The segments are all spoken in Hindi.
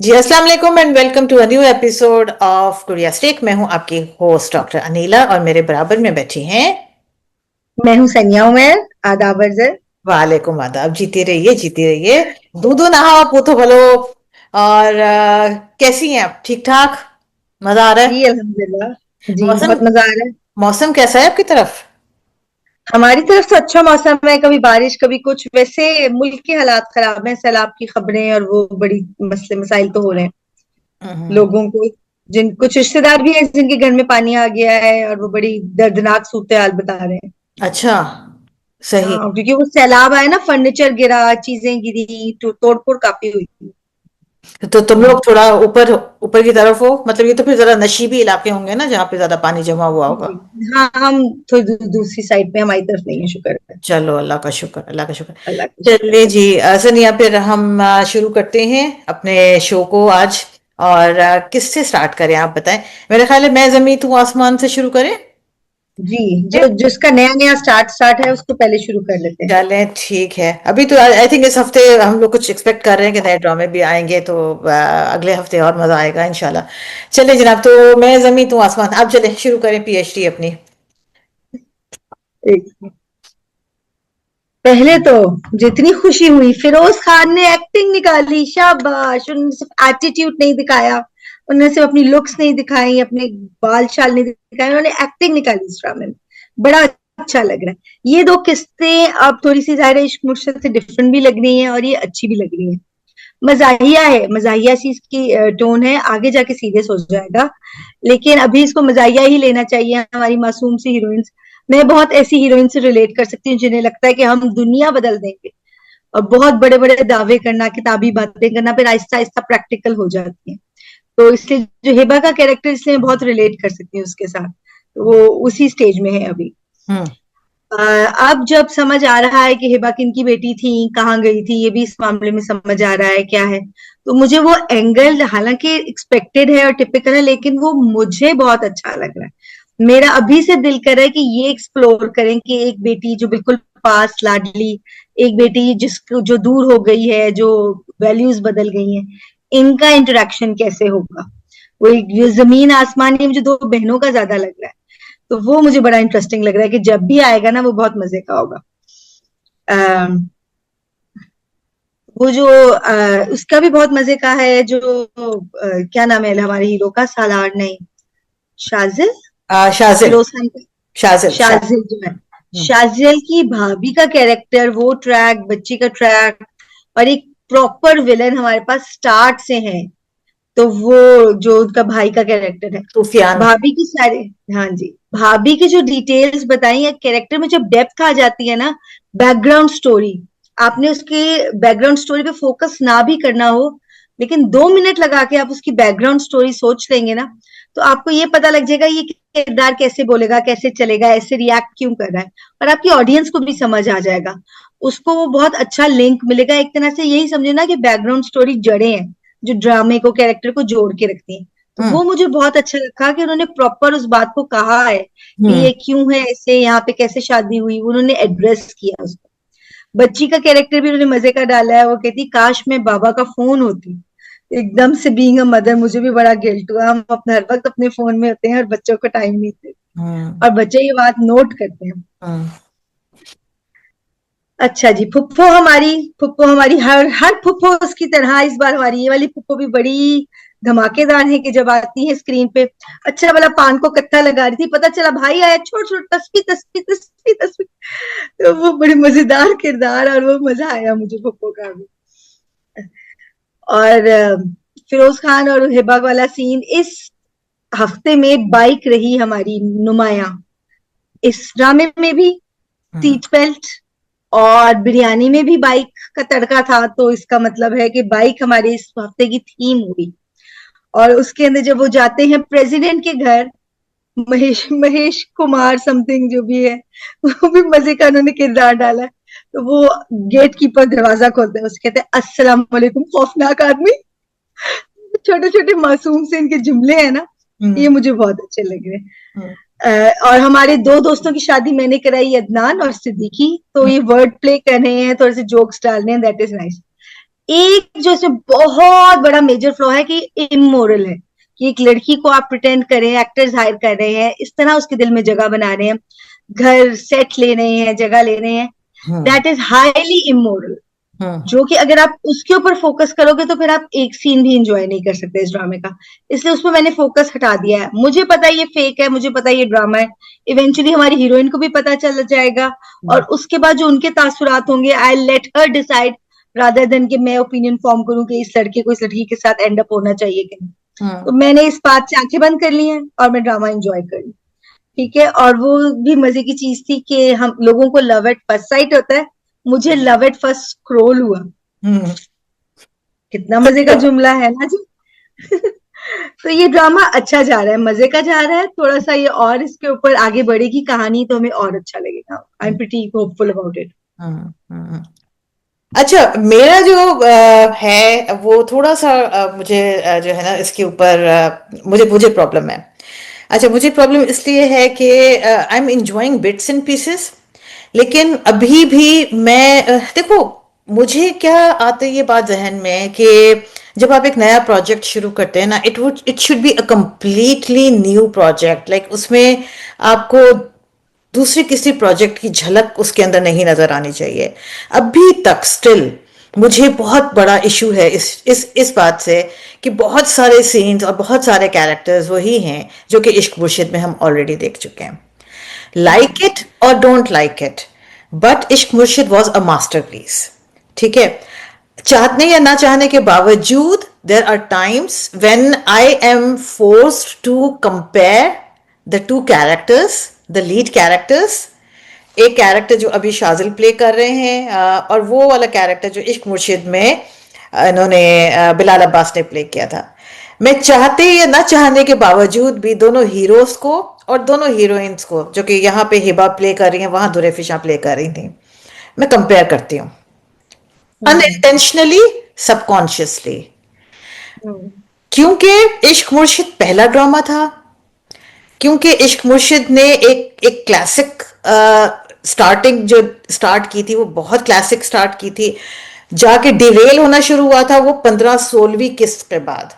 जी अस्सलाम वालेकुम and welcome to a new episode of कुरिया स्टेक। मैं हूं आपकी होस्ट डॉक्टर अनीला और मेरे बराबर में बैठी हैं। मैं हूँ सनिया उमर। आदाब अर्ज़। वालेकुम आदाब। जीती रहिए जीती रहिए। दूधो नहाओ पूतो भलो। और कैसी हैं आप? ठीक ठाक? मजा आ रहा जी है? अल्हम्दुलिल्लाह जी मौसम बहुत मजा आ रहा है। मौसम कैसा है आपकी तरफ? हमारी तरफ तो अच्छा मौसम है, कभी बारिश कभी कुछ। वैसे मुल्क के हालात खराब हैं, सैलाब की खबरें और वो बड़ी मसले मसाइल तो हो रहे हैं हम्म। लोगों को। जिन कुछ रिश्तेदार भी हैं जिनके घर में पानी आ गया है और वो बड़ी दर्दनाक सूरत हाल बता रहे हैं। अच्छा। सही। हाँ, क्योंकि वो सैलाब आया ना, फर्नीचर गिरा, चीजें गिरी, तो तोड़फोड़ काफी हुई थी। तो तुम लोग हम्म, थोड़ा ऊपर ऊपर की तरफ हो, मतलब ये तो फिर जरा नशीबी इलाके होंगे ना जहाँ पे ज्यादा पानी जमा हुआ होगा। जी। हाँ, हम थोड़ी दूसरी साइड पे, हमारी तरफ नहीं है, शुक्र है। चलो अल्लाह का शुक्र, अल्लाह का शुक्र। अल्लाह का शुक्र चलिए है। जी सनिया, फिर हम शुरू करते हैं अपने शो को आज। और किससे स्टार्ट करें आप बताएं। मेरा ख्याल है मैं जमी तू आसमान से शुरू करें। जी, जो जिसका नया नया स्टार्ट स्टार्ट है उसको पहले शुरू कर लेते हैं। चलें ठीक है। अभी तो आई थिंक इस हफ्ते हम लोग कुछ एक्सपेक्ट कर रहे हैं कि नए ड्रामे भी आएंगे, तो अगले हफ्ते और मजा आएगा इंशाल्लाह। चलिए जनाब, तो मैं जमी तू आसमान, आप चले शुरू करें पीएचडी अपनी। एक पहले तो जितनी खुशी हुई, फिरोज खान ने एक्टिंग निकाली, शाबाश। उन्होंने सिर्फ एटीट्यूड नहीं दिखाया, उन्होंने सिर्फ अपनी लुक्स नहीं दिखाई, अपने बाल शाल नहीं दिखाए, उन्होंने एक्टिंग निकाली इस ड्रामे में। बड़ा अच्छा लग रहा है। ये दो किस्तें अब थोड़ी सी ज़ाहिर है इश्क मुर्शद से डिफरेंट भी लग रही हैं और ये अच्छी भी लग रही हैं। मजाहिया है, मजाहिया सी इसकी टोन है, आगे जाके सीरियस हो जाएगा, लेकिन अभी इसको मजाहिया ही लेना चाहिए। हमारी मासूम सी हीरोइंस, मैं बहुत ऐसी हीरोइन से रिलेट कर सकती हूँ जिन्हें लगता है कि हम दुनिया बदल देंगे, और बहुत बड़े बड़े दावे करना, किताबी बातें करना, फिर आहिस्ता आहिस्ता प्रैक्टिकल हो जाती है। तो इसलिए जो हिबा का कैरेक्टर, इसलिए मैं बहुत रिलेट कर सकती हूँ उसके साथ। तो वो उसी स्टेज में है अभी। हम्म। अब जब समझ आ रहा है कि हिबा किनकी बेटी थी, कहाँ गई थी, ये भी इस मामले में समझ आ रहा है क्या है। तो मुझे वो एंगल हालांकि एक्सपेक्टेड है और टिपिकल है, लेकिन वो मुझे बहुत अच्छा लग रहा है। मेरा अभी से दिल कर रहा है कि ये एक्सप्लोर करें कि एक बेटी जो बिल्कुल पास लाडली, एक बेटी जिसको जो दूर हो गई है, जो वैल्यूज बदल गई हैं, इनका इंटरेक्शन कैसे होगा। वो ये जमीन आसमान, ये मुझे दो बहनों का ज्यादा लग रहा है। तो वो मुझे बड़ा इंटरेस्टिंग लग रहा है कि जब भी आएगा ना वो बहुत मजे का होगा। अम, वो जो उसका भी बहुत मजे का है, जो क्या नाम है हमारे हीरो का, सालार नहीं, शाजिल, शाजिल। फिरोज खान का। शाजिल शाजिल। शाजिल जो है, हम्म। शाजिल की भाभी का कैरेक्टर, वो ट्रैक, बच्ची का ट्रैक, और एक प्रॉपर विलन हमारे पास स्टार्ट से है। तो वो जो उनका भाई का कैरेक्टर है, सूफियान। भाभी की सारी, हाँ जी, भाभी की जो डिटेल्स बताई है कैरेक्टर में, जब डेप्थ आ जाती है ना, बैकग्राउंड स्टोरी, आपने उसके बैकग्राउंड स्टोरी पे फोकस ना भी करना हो, लेकिन 2 मिनट लगा के आप उसकी बैकग्राउंड स्टोरी सोच लेंगे ना, तो आपको ये पता लग जाएगा ये किरदार कैसे बोलेगा, कैसे चलेगा, ऐसे रिएक्ट क्यों कर रहा है, और आपकी ऑडियंस को भी समझ आ जाएगा। उसको वो बहुत अच्छा लिंक मिलेगा। एक तरह से यही समझे ना कि बैकग्राउंड स्टोरी जड़ें हैं जो ड्रामे को, कैरेक्टर को जोड़ के रखती हैं। तो हम्म। वो मुझे बहुत अच्छा लगा कि उन्होंने प्रॉपर उस बात को कहा है कि हम्म। ये क्यों है ऐसे, यहाँ पे कैसे शादी हुई, उन्होंने एड्रेस किया उसको। बच्ची का कैरेक्टर भी उन्होंने मजे का डाला है। वो कहती काश मैं बाबा का फोन होती। एकदम से बीइंग अ मदर मुझे भी बड़ा गिल्ट हुआ, हम अपने हर वक्त अपने फोन में होते हैं और बच्चों को टाइम नहीं देते, हम्म। और बच्चे ये बात नोट करते हैं। हम्म। अच्छा जी, फुप्पो हमारी हर हर फुप्पो उसकी तरह इस बार हमारी ये वाली फुप्पो भी बड़ी धमाकेदार है कि जब आती है स्क्रीन पे, अच्छा वाला पान को कत्था लगा रही थी, पता चला भाई आया, छोड़ छोड़, तस्वीर तस्वीर तस्वीर तस्वीर। तो वो बड़ी मजेदार किरदार, और वो मजा आया मुझे फुप्पो का भी। और फिरोज खान और हिबा वाला सीन इस हफ्ते में बाइक रही हमारी नुमाया, इस ड्रामे में भी हम्म। सीट बेल्ट, और बिरयानी में भी बाइक का तड़का था। तो इसका मतलब है कि बाइक हमारे इस हफ्ते की थीम हुई। और उसके अंदर जब वो जाते हैं प्रेसिडेंट के घर, महेश महेश कुमार समथिंग जो भी है, वो भी मजे का उन्होंने किरदार डाला है। तो वो गेट कीपर दरवाजा खोलते हैं, उसके कहते हैं अस्सलाम वालेकुम खौफनाक आदमी। छोटे छोटे मासूम से इनके जुमले हैं ना, ये हम्म। मुझे बहुत अच्छे लग रहे हैं। हम्म। और हमारे दो दोस्तों की शादी मैंने कराई, अदनान और सिद्दीकी, तो ये वर्ड प्ले कर रहे हैं, थोड़े से जोक्स डाल रहे हैं, दैट इज नाइस। एक जो इसमें बहुत बड़ा मेजर फ्लॉ है कि इमोरल है, कि एक लड़की को आप प्रिटेंड कर रहे हैं, एक्टर्स हायर कर रहे हैं, इस तरह उसके दिल में जगह बना रहे हैं, घर सेट ले रहे हैं, जगह ले रहे हैं, हम्म दैट इज हाईली इमोरल। हम्म जो कि अगर आप उसके ऊपर फोकस करोगे तो फिर आप एक सीन भी इंजॉय नहीं कर सकते इस ड्रामे का। इसलिए उसमें मैंने फोकस हटा दिया है। मुझे पता है ये फेक है, मुझे पता है ये ड्रामा है, इवेंचुअली हमारी हीरोइन को भी पता चल जाएगा, और उसके बाद जो उनके तासुरात होंगे, I let her decide rather than कि मैं ओपिनियन फॉर्म करूं कि इस लड़के को इस लड़की के साथ एंड अप होना चाहिए कि नहीं। तो हम्म मैंने इस बात से आंखें बंद कर ली हैं और मैं ड्रामा एंजॉय कर ली। ठीक है, और वो भी मजे की चीज थी कि हम लोगों को लव एट फर्स्ट साइट होता है, मुझे लव एट फर्स्ट स्क्रोल हुआ। हम्म कितना मजे का जुमला है ना जी। तो ये ड्रामा अच्छा जा रहा है, मजे का जा रहा है, थोड़ा सा ये और इसके ऊपर आगे बढ़ेगी कहानी तो हमें और अच्छा लगेगा। I am pretty hopeful about it. Hmm hmm. अच्छा, मेरा जो है वो थोड़ा सा मुझे जो है ना इसके ऊपर मुझे मुझे प्रॉब्लम है। अच्छा, मुझे प्रॉब्लम इसलिए है कि I am enjoying bits and pieces, लेकिन अभी भी मैं देखो, मुझे क्या आते ये बात जहन में कि जब आप एक नया प्रोजेक्ट शुरू करते हैं ना, it should be a completely new project, like उसमें आपको दूसरे किसी प्रोजेक्ट की झलक उसके अंदर नहीं नजर आनी चाहिए। अभी तक स्टिल मुझे बहुत बड़ा इशू है इस बात से कि बहुत सारे सीन्स और बहुत सारे कैरेक्टर्स वही हैं जो कि इश्क मुर्शिद में हम ऑलरेडी देख चुके हैं। लाइक इट और डोंट लाइक इट, बट इश्क मुर्शिद वॉज अ मास्टरपीस। ठीक है, चाहने या ना चाहने के बावजूद there are times when I am forced to compare the two characters, the lead characters. एक कैरेक्टर जो अभी शाजिल प्ले कर रहे हैं और वो वाला कैरेक्टर जो इश्क मुर्शिद में इन्होंने बिलाल अब्बास ने प्ले किया था। मैं चाहते या ना चाहने के बावजूद भी दोनों हीरोज को और दोनों हीरोइंस को, जो कि यहाँ पे हिबा प्ले कर रही हैं, वहां दुरेफिशा प्ले कर रही थी, मैं कंपेयर करती हूँ हम्म अनइंटेंशनली, सबकॉन्शियसली। हम्म क्योंकि इश्क मुर्शिद पहला ड्रामा था, क्योंकि इश्क मुर्शिद ने एक क्लासिक स्टार्टिंग जो स्टार्ट की थी वो बहुत क्लासिक स्टार्ट की थी, जाके डिरेल होना शुरू हुआ था वो 15-16वीं किस्त के बाद।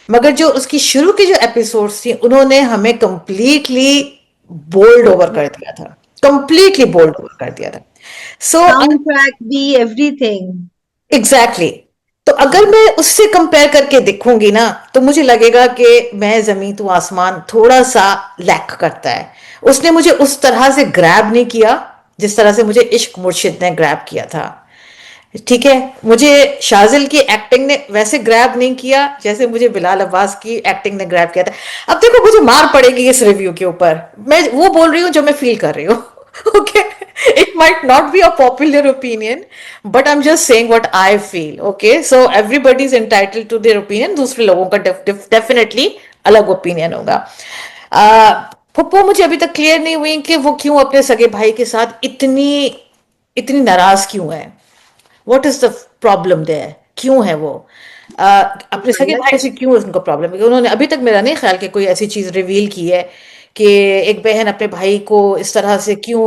मगर जो उसकी शुरू की जो एपिसोड्स थी उन्होंने हमें कंप्लीटली बोल्ड ओवर कर दिया था, कंप्लीटली बोल्ड ओवर कर दिया था। सो साउंड ट्रैक भी, एवरीथिंग। Exactly exactly. तो अगर मैं उससे कंपेयर करके देखूंगी ना तो मुझे लगेगा कि मैं जमीन तू आसमान थोड़ा सा लैक करता है। उसने मुझे उस तरह से ग्रैब नहीं किया जिस तरह से मुझे इश्क मुर्शिद ने ग्रैब किया था। ठीक है, मुझे शाजिल की एक्टिंग ने वैसे ग्रैब नहीं किया जैसे मुझे बिलाल अब्बास की एक्टिंग ने ग्रैब किया था। अब देखो, मुझे मार पड़ेगी इस रिव्यू के ऊपर, मैं वो बोल रही हूँ जो मैं फील कर रही हूँ। Okay, it might not be a popular opinion, but I'm just saying what I feel. Okay, so everybody is entitled to their opinion. दूसरे लोगों का definitely अलग ओपिनियन होगा। पप्पू मुझे अभी तक क्लियर नहीं हुई कि वो क्यों अपने सगे भाई के साथ इतनी इतनी नाराज क्यों है। What is the problem there, क्यों है वो अपने सगे भाई से क्यों उनको प्रॉब्लम है। उन्होंने अभी तक मेरा नहीं ख्याल कि कोई ऐसी चीज रिवील की है कि एक बहन अपने भाई को इस तरह से क्यों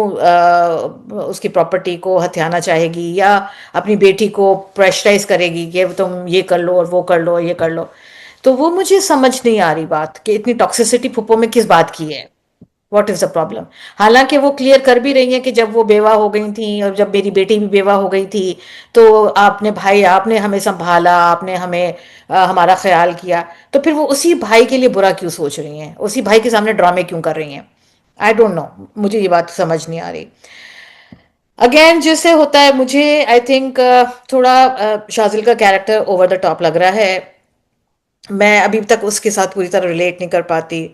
उसकी प्रॉपर्टी को हथियाना चाहेगी या अपनी बेटी को प्रेशराइज करेगी कि तुम ये कर लो और वो कर लो और ये कर लो। तो वो मुझे समझ नहीं आ रही बात कि इतनी टॉक्सिसिटी फुप्पो में किस बात की है। What is the problem. हालांकि वो क्लियर कर भी रही हैं कि जब वो बेवा हो गई थी और जब मेरी बेटी भी बेवा हो गई थी तो आपने भाई, आपने हमें संभाला, आपने हमें हमारा ख्याल किया। तो फिर वो उसी भाई के लिए बुरा क्यों सोच रही हैं, उसी भाई के सामने ड्रामे क्यों कर रही हैं। आई डोंट नो, मुझे ये बात समझ नहीं आ रही। अगेन जैसे होता है, मुझे आई थिंक थोड़ा शाजिल का कैरेक्टर ओवर द टॉप लग रहा है। मैं अभी तक उसके साथ पूरी तरह रिलेट नहीं कर पाती,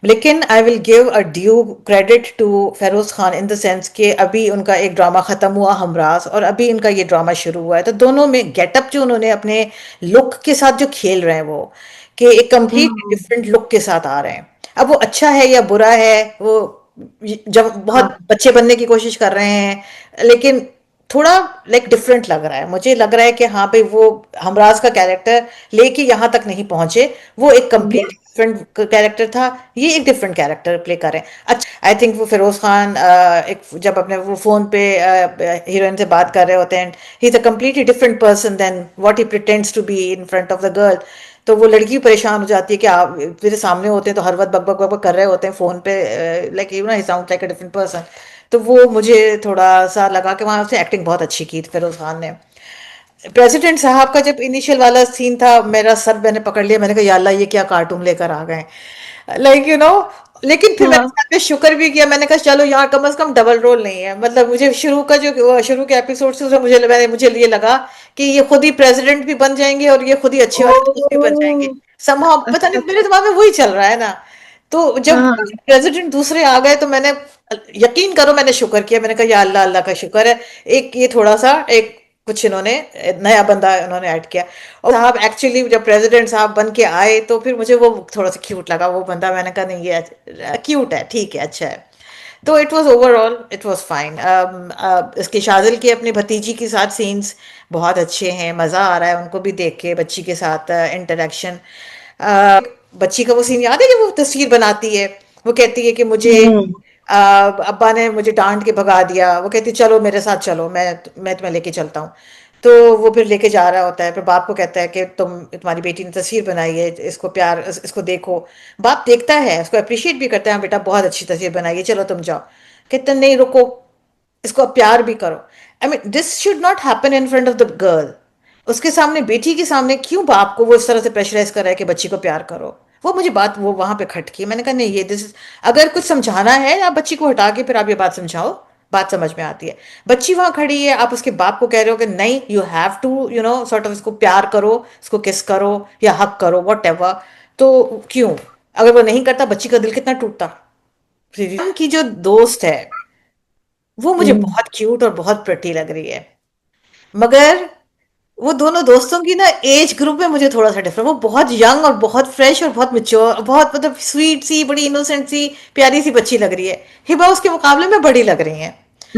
लेकिन I will give a due credit to Feroze Khan in the sense कि अभी उनका एक ड्रामा खत्म हुआ हमराज और अभी इनका ये ड्रामा शुरू हुआ है, तो दोनों में गेटअप जो उन्होंने अपने लुक के साथ जो खेल रहे हैं वो कि एक कंप्लीट हम्म डिफरेंट लुक के साथ आ रहे हैं। अब वो अच्छा है या बुरा है, वो जब बहुत हाँ बच्चे बनने की कोशिश कर रहे हैं, लेकिन थोड़ा लाइक डिफरेंट लग रहा है। मुझे लग रहा है कि हाँ भाई, वो हमराज का कैरेक्टर लेके यहाँ तक नहीं पहुंचे, वो एक कंप्लीट यस डिफरेंट कैरेक्टर था, ये एक डिफरेंट कैरेक्टर प्ले कर रहे हैं। अच्छा, आई थिंक वो फिरोज खान एक जब अपने वो फोन पे हीरोइन से बात कर रहे होते हैं, he is a completely different person than what he pretends to be in front of the girl. तो वो लड़की परेशान हो जाती है कि आप मेरे सामने होते हैं तो हर वक्त बक बक बक बक कर रहे होते हैं फोन पे, like you know he sound like a different person. तो वो मुझे थोड़ा सा लगा कि वहां से एक्टिंग बहुत अच्छी की थी फिरोज खान ने। प्रेसिडेंट साहब का जब इनिशियल वाला सीन था, मेरा सर मैंने पकड़ लिया, मैंने कहा या अल्लाह ये क्या कार्टून लेकर आ गए, लाइक यू नो। लेकिन फिर मैंने हाँ साथ में शुक्र भी किया, मैंने कहा चलो यहाँ कम से कम डबल रोल नहीं है। मतलब मुझे शुरू का जो शुरू के एपिसोड से उसमें मुझे ये लगा कि ये खुद ही प्रेसिडेंट भी बन जाएंगे और ये खुद ही अच्छे वाले दोस्त भी बन जाएंगे। ओ समहाउ पता अच्छा नहीं मेरे अच्छा दिमाग में वही चल रहा है ना। तो जब हाँ प्रेसिडेंट दूसरे आ गए तो मैंने, यकीन करो मैंने शुक्र किया, मैंने कहा या अल्लाह, अल्लाह का शुक्र है एक ये थोड़ा सा एक कुछ इन्होंने नया बंदा इन्होंने ऐड किया। और साहब एक्चुअली जब प्रेसिडेंट साहब बन के आए तो फिर मुझे वो थोड़ा सा क्यूट लगा वो बंदा, मैंने कहा नहीं ये क्यूट है, ठीक है, अच्छा है। तो it was overall it was fine. इसके शाजिल के अपनी भतीजी के साथ सीन्स बहुत अच्छे हैं, मज़ा आ रहा है उनको भी देख के, बच्ची के साथ इंटरेक्शन। बच्ची का वो सीन याद है कि वो तस्वीर बनाती है, वो कहती है कि मुझे हम्म अब्बा ने मुझे डांट के भगा दिया, वो कहती चलो मेरे साथ चलो, मैं तुम्हें लेके चलता हूँ। तो वो फिर लेके जा रहा होता है, फिर बाप को कहता है कि तुम्हारी बेटी ने तस्वीर बनाई है, इसको प्यार इसको देखो। बाप देखता है, उसको अप्रिशिएट भी करता है, "हाँ बेटा बहुत अच्छी तस्वीर बनाई है, चलो तुम जाओ।" कहते हैं, नहीं रुको, इसको अब प्यार भी करो। I mean this should not happen in front of the girl. उसके सामने, बेटी के सामने क्यों बाप को वो इस तरह से प्रेशराइज कर रहा है कि बच्ची को प्यार करो। वो मुझे बात वो वहां पे खटकी, मैंने कहा नहीं ये दिस, अगर कुछ समझाना है आप बच्ची को हटा के फिर आप ये बात समझाओ, बात समझ में आती है। बच्ची वहां खड़ी है, आप उसके बाप को कह रहे हो कि नहीं you have to you know sort of इसको प्यार करो, इसको किस करो या हक करो वट एवर। तो क्यों, अगर वो नहीं करता बच्ची का दिल कितना टूटता। श्रीराम की जो दोस्त है वो मुझे हम्म बहुत क्यूट और बहुत प्रिटी लग रही है, मगर वो दोनों दोस्तों की ना एज ग्रुप में मुझे थोड़ा सा डिफरेंट, वो बहुत यंग और बहुत फ्रेश और बहुत मेच्योर, बहुत मतलब स्वीट सी, बड़ी इनोसेंट सी, प्यारी सी बच्ची लग रही है। हिबा उसके मुकाबले में बड़ी लग रही है।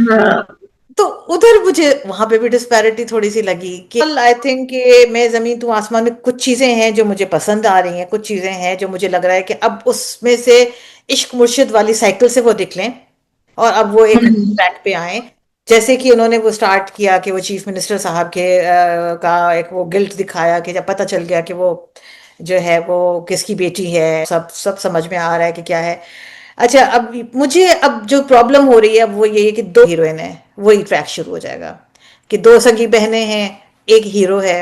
हाँ तो उधर मुझे वहां पे भी डिस्पैरिटी थोड़ी सी लगी कि आई थिंक मैं जमीन तू आसमान में कुछ चीजें हैं जो मुझे पसंद आ रही हैं, कुछ चीजें हैं जो मुझे लग रहा है कि अब उसमें से इश्क मुर्शिद वाली साइकिल से वो निकलें और अब वो एक हम्म ट्रैक पे आए। जैसे कि उन्होंने वो स्टार्ट किया कि वो चीफ मिनिस्टर साहब के का एक वो गिल्ट दिखाया कि जब पता चल गया कि वो जो है वो किसकी बेटी है, सब सब समझ में आ रहा है कि क्या है। अच्छा अब मुझे अब जो प्रॉब्लम हो रही है अब वो ये है कि दो हीरोइन है, वही ट्रैक शुरू हो जाएगा कि दो सगी बहनें हैं, एक हीरो है,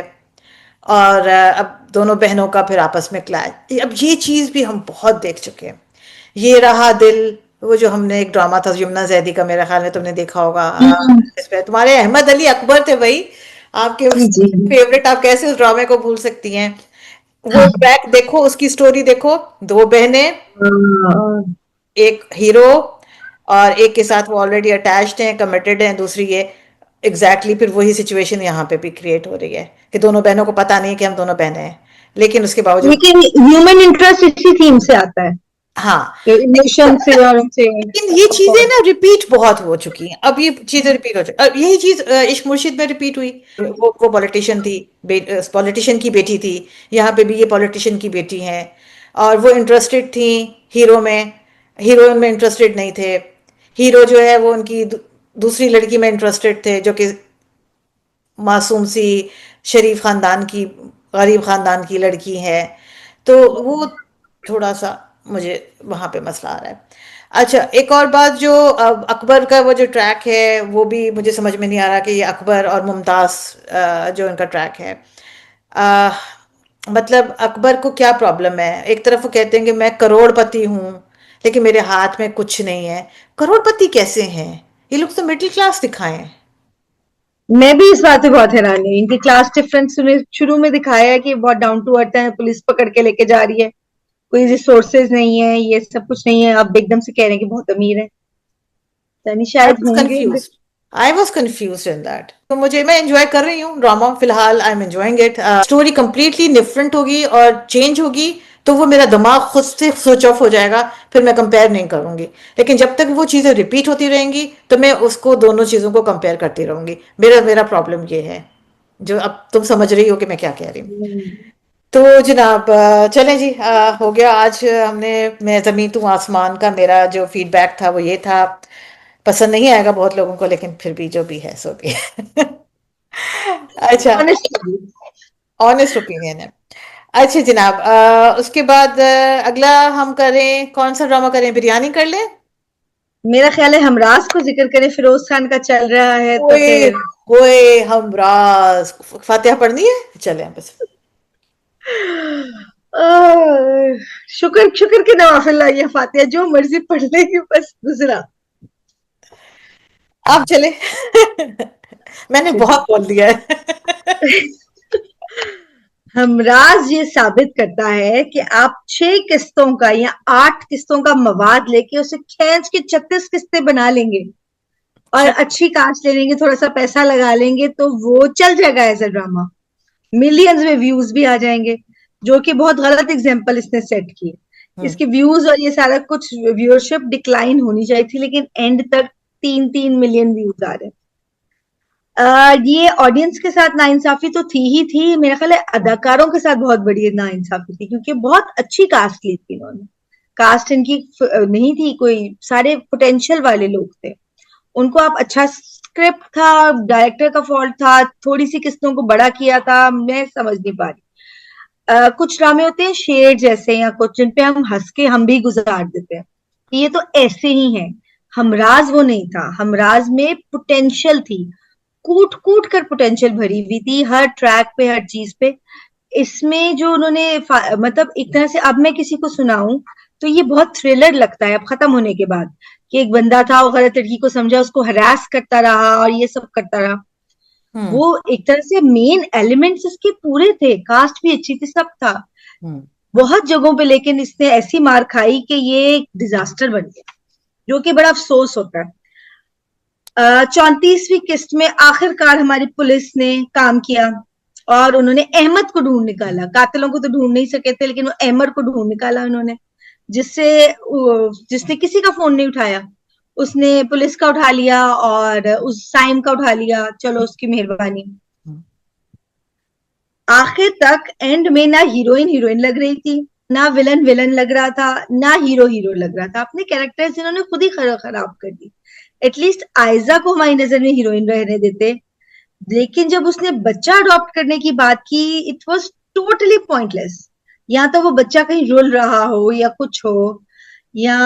और अब दोनों बहनों का फिर आपस में क्लैश। अब ये चीज भी हम बहुत देख चुके हैं। ये रहा दिल, वो जो हमने एक ड्रामा था यमुना जैदी का, मेरे ख्याल में तुमने देखा होगा। हम्म, इस पे तुम्हारे अहमद अली अकबर थे भाई, आपके जी जी फेवरेट, आप कैसे उस ड्रामे को भूल सकती हैं। वो हाँ ट्रैक देखो, उसकी स्टोरी देखो, दो बहनें, हाँ, एक हीरो, और एक के साथ वो ऑलरेडी अटैच्ड हैं, कमिटेड हैं, दूसरी ये एग्जैक्टली फिर वही सिचुएशन यहाँ पे भी क्रिएट हो रही है कि दोनों बहनों को पता नहीं है कि हम दोनों बहनें हैं, लेकिन उसके बावजूद। लेकिन ह्यूमन इंटरेस्ट इसी थीम से आता है, हाँ, इमोशन से और उनसे लेकिन ये ऑफ चीजें कोर्स। ना रिपीट बहुत हो चुकी हैं, अब ये चीजें रिपीट हो चुकी, अब यही चीज इश्क मुर्शिद में रिपीट हुई। वो पॉलिटिशियन थी, पॉलिटिशियन की बेटी थी, यहाँ पे भी ये पॉलिटिशियन की बेटी है, और वो इंटरेस्टेड थी हीरो में, हीरोइन में इंटरेस्टेड नहीं थे। हीरो जो है वो उनकी दूसरी लड़की में इंटरेस्टेड थे, जो कि मासूम सी शरीफ खानदान की, गरीब खानदान की लड़की है। तो वो थोड़ा सा मुझे वहां पे मसला आ रहा है। अच्छा एक और बात, जो अकबर का वो जो ट्रैक है वो भी मुझे समझ में नहीं आ रहा कि ये अकबर और मुमताज जो इनका ट्रैक है, अ, मतलब अकबर को क्या प्रॉब्लम है। एक तरफ वो कहते हैं कि मैं करोड़पति हूँ लेकिन मेरे हाथ में कुछ नहीं है। करोड़पति कैसे हैं, ये लोग तो मिडिल क्लास दिखाए हैं। मैं भी इस बात से बहुत हैरान हूँ, इनकी क्लास डिफरेंस ने शुरू में दिखाया है कि बहुत डाउन टू अर्थ है, पुलिस पकड़ के लेके जा रही है, कोई रिसोर्सेज नहीं है, ये सब कुछ नहीं है, अब एकदम से कह रहे हैं कि बहुत अमीर है। यानी आई शायद वॉज होंगे। Confuse, I was confuse in that. तो मुझे, मैं एंजॉय कर रही हूँ ड्रामा फिलहाल, I am enjoying it. Story completely different होगी और चेंज होगी तो वो मेरा दिमाग खुद से स्विच ऑफ हो जाएगा, फिर मैं कंपेयर नहीं करूंगी। लेकिन जब तक वो चीजें रिपीट होती रहेंगी तो मैं उसको दोनों चीजों को कंपेयर करती रहूंगी। मेरा मेरा प्रॉब्लम ये है, जो अब तुम समझ रही हो कि मैं क्या कह रही हूँ। तो जनाब चलें जी, हो गया आज। हमने मैं ज़मीन तू आसमान का मेरा जो फीडबैक था वो ये था। पसंद नहीं आएगा बहुत लोगों को, लेकिन फिर भी जो भी है सो भी है। अच्छा, ऑनेस्टली ऑनेस्ट ओपिनियन है। अच्छा जनाब, उसके बाद अगला हम करें कौन सा ड्रामा करें, बिरयानी कर लें? मेरा ख्याल है हमराज को जिक्र करें, फिरोज खान का चल रहा है तो ओए फिर ओए, हमराज फातिहा पढ़नी है, चलें बस। आह, शुक्र शुक्र के नवाफिल लाइए, फातिहा जो मर्जी पढ़ लेगी, बस गुजरा। आप चले। मैंने अच्छा बहुत जी। बोल दिया है। हमराज ये साबित करता है कि आप 6 किस्तों का या 8 किस्तों का मवाद लेके उसे खींच के 36 किस्तें बना लेंगे और अच्छी कास्ट ले लेंगे, थोड़ा सा पैसा लगा लेंगे तो वो चल जाएगा एज अ ड्रामा। मिलियंस में व्यूज भी आ जाएंगे, जो कि बहुत गलत एग्जाम्पल इसने सेट की। हम्म। इसके व्यूज और ये सारा कुछ व्यूअरशिप डिक्लाइन होनी चाहिए थी, लेकिन एंड तक 3-3 मिलियन व्यूज आ रहे हैं। ये ऑडियंस के साथ नाइंसाफी तो थी ही थी, मेरा ख्याल है अदाकारों के साथ बहुत बड़ी नाइंसाफी थी, क्योंकि बहुत अच्छी कास्ट ली थी इन्होंने। कास्ट इनकी नहीं थी कोई, सारे पोटेंशियल वाले लोग थे। उनको आप अच्छा स्क्रिप्ट था, डायरेक्टर का फॉल्ट था, थोड़ी सी किस्तों को बड़ा किया था, मैं समझ नहीं पा रही। कुछ ड्रामे होते हैं शेर जैसे या कुछ, जिन पे हम हंस के हम भी गुजार देते हैं, ये तो ऐसे ही है। हमराज वो नहीं था, हमराज में पोटेंशियल थी, कूट कूट कर पोटेंशियल भरी हुई थी हर ट्रैक पे, हर चीज पे। इसमें जो उन्होंने मतलब एक तरह से, अब मैं किसी को सुनाऊं तो ये बहुत थ्रिलर लगता है अब खत्म होने के बाद, कि एक बंदा था वो गलत लड़की को समझा, उसको हरास करता रहा और ये सब करता रहा। हम्म। वो एक तरह से मेन एलिमेंट्स इसके पूरे थे, कास्ट भी अच्छी थी, सब था हम्म। बहुत जगहों पे, लेकिन इसने ऐसी मार खाई कि ये एक डिजास्टर बन गया, जो कि बड़ा अफसोस होता है। 34वीं किस्त में आखिरकार हमारी पुलिस ने काम किया और उन्होंने अहमद को ढूंढ निकाला। कातिलों को तो ढूंढ नहीं सके थे, लेकिन वो अहमद को ढूंढ निकाला उन्होंने, जिससे जिसने किसी का फोन नहीं उठाया, उसने पुलिस का उठा लिया और उस साइम का उठा लिया, चलो उसकी मेहरबानी। हम्म। आखिर तक एंड में ना हीरोइन हीरोइन लग रही थी, ना विलन विलन लग रहा था, ना हीरो हीरो लग रहा था। अपने कैरेक्टर्स इन्होंने खुद ही खराब कर दी। एटलीस्ट आयजा को हमारी नजर में हीरोइन रहने देते, लेकिन जब उसने बच्चा अडॉप्ट करने की बात की, इट वॉज टोटली पॉइंटलेस। या तो वो बच्चा कहीं रुल रहा हो या कुछ हो, या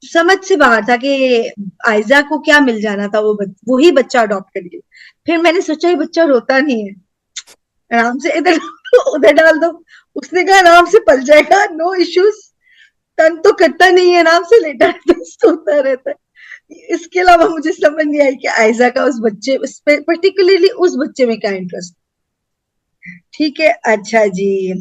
समझ से बाहर था कि आयजा को क्या मिल जाना था, वो ही बच्चा अडॉप्ट कर लिया। फिर मैंने सोचा ये बच्चा रोता नहीं है, आराम से इधर उधर डाल दो। उसने कहा आराम से पल जाएगा, नो इश्यूज, तंग तो करता नहीं है, आराम से लेटा रहता है, सोता रहता है। इसके अलावा मुझे समझ नहीं आई कि आयजा का उस बच्चे, पर्टिकुलरली उस बच्चे में क्या इंटरेस्ट। ठीक है, अच्छा जी।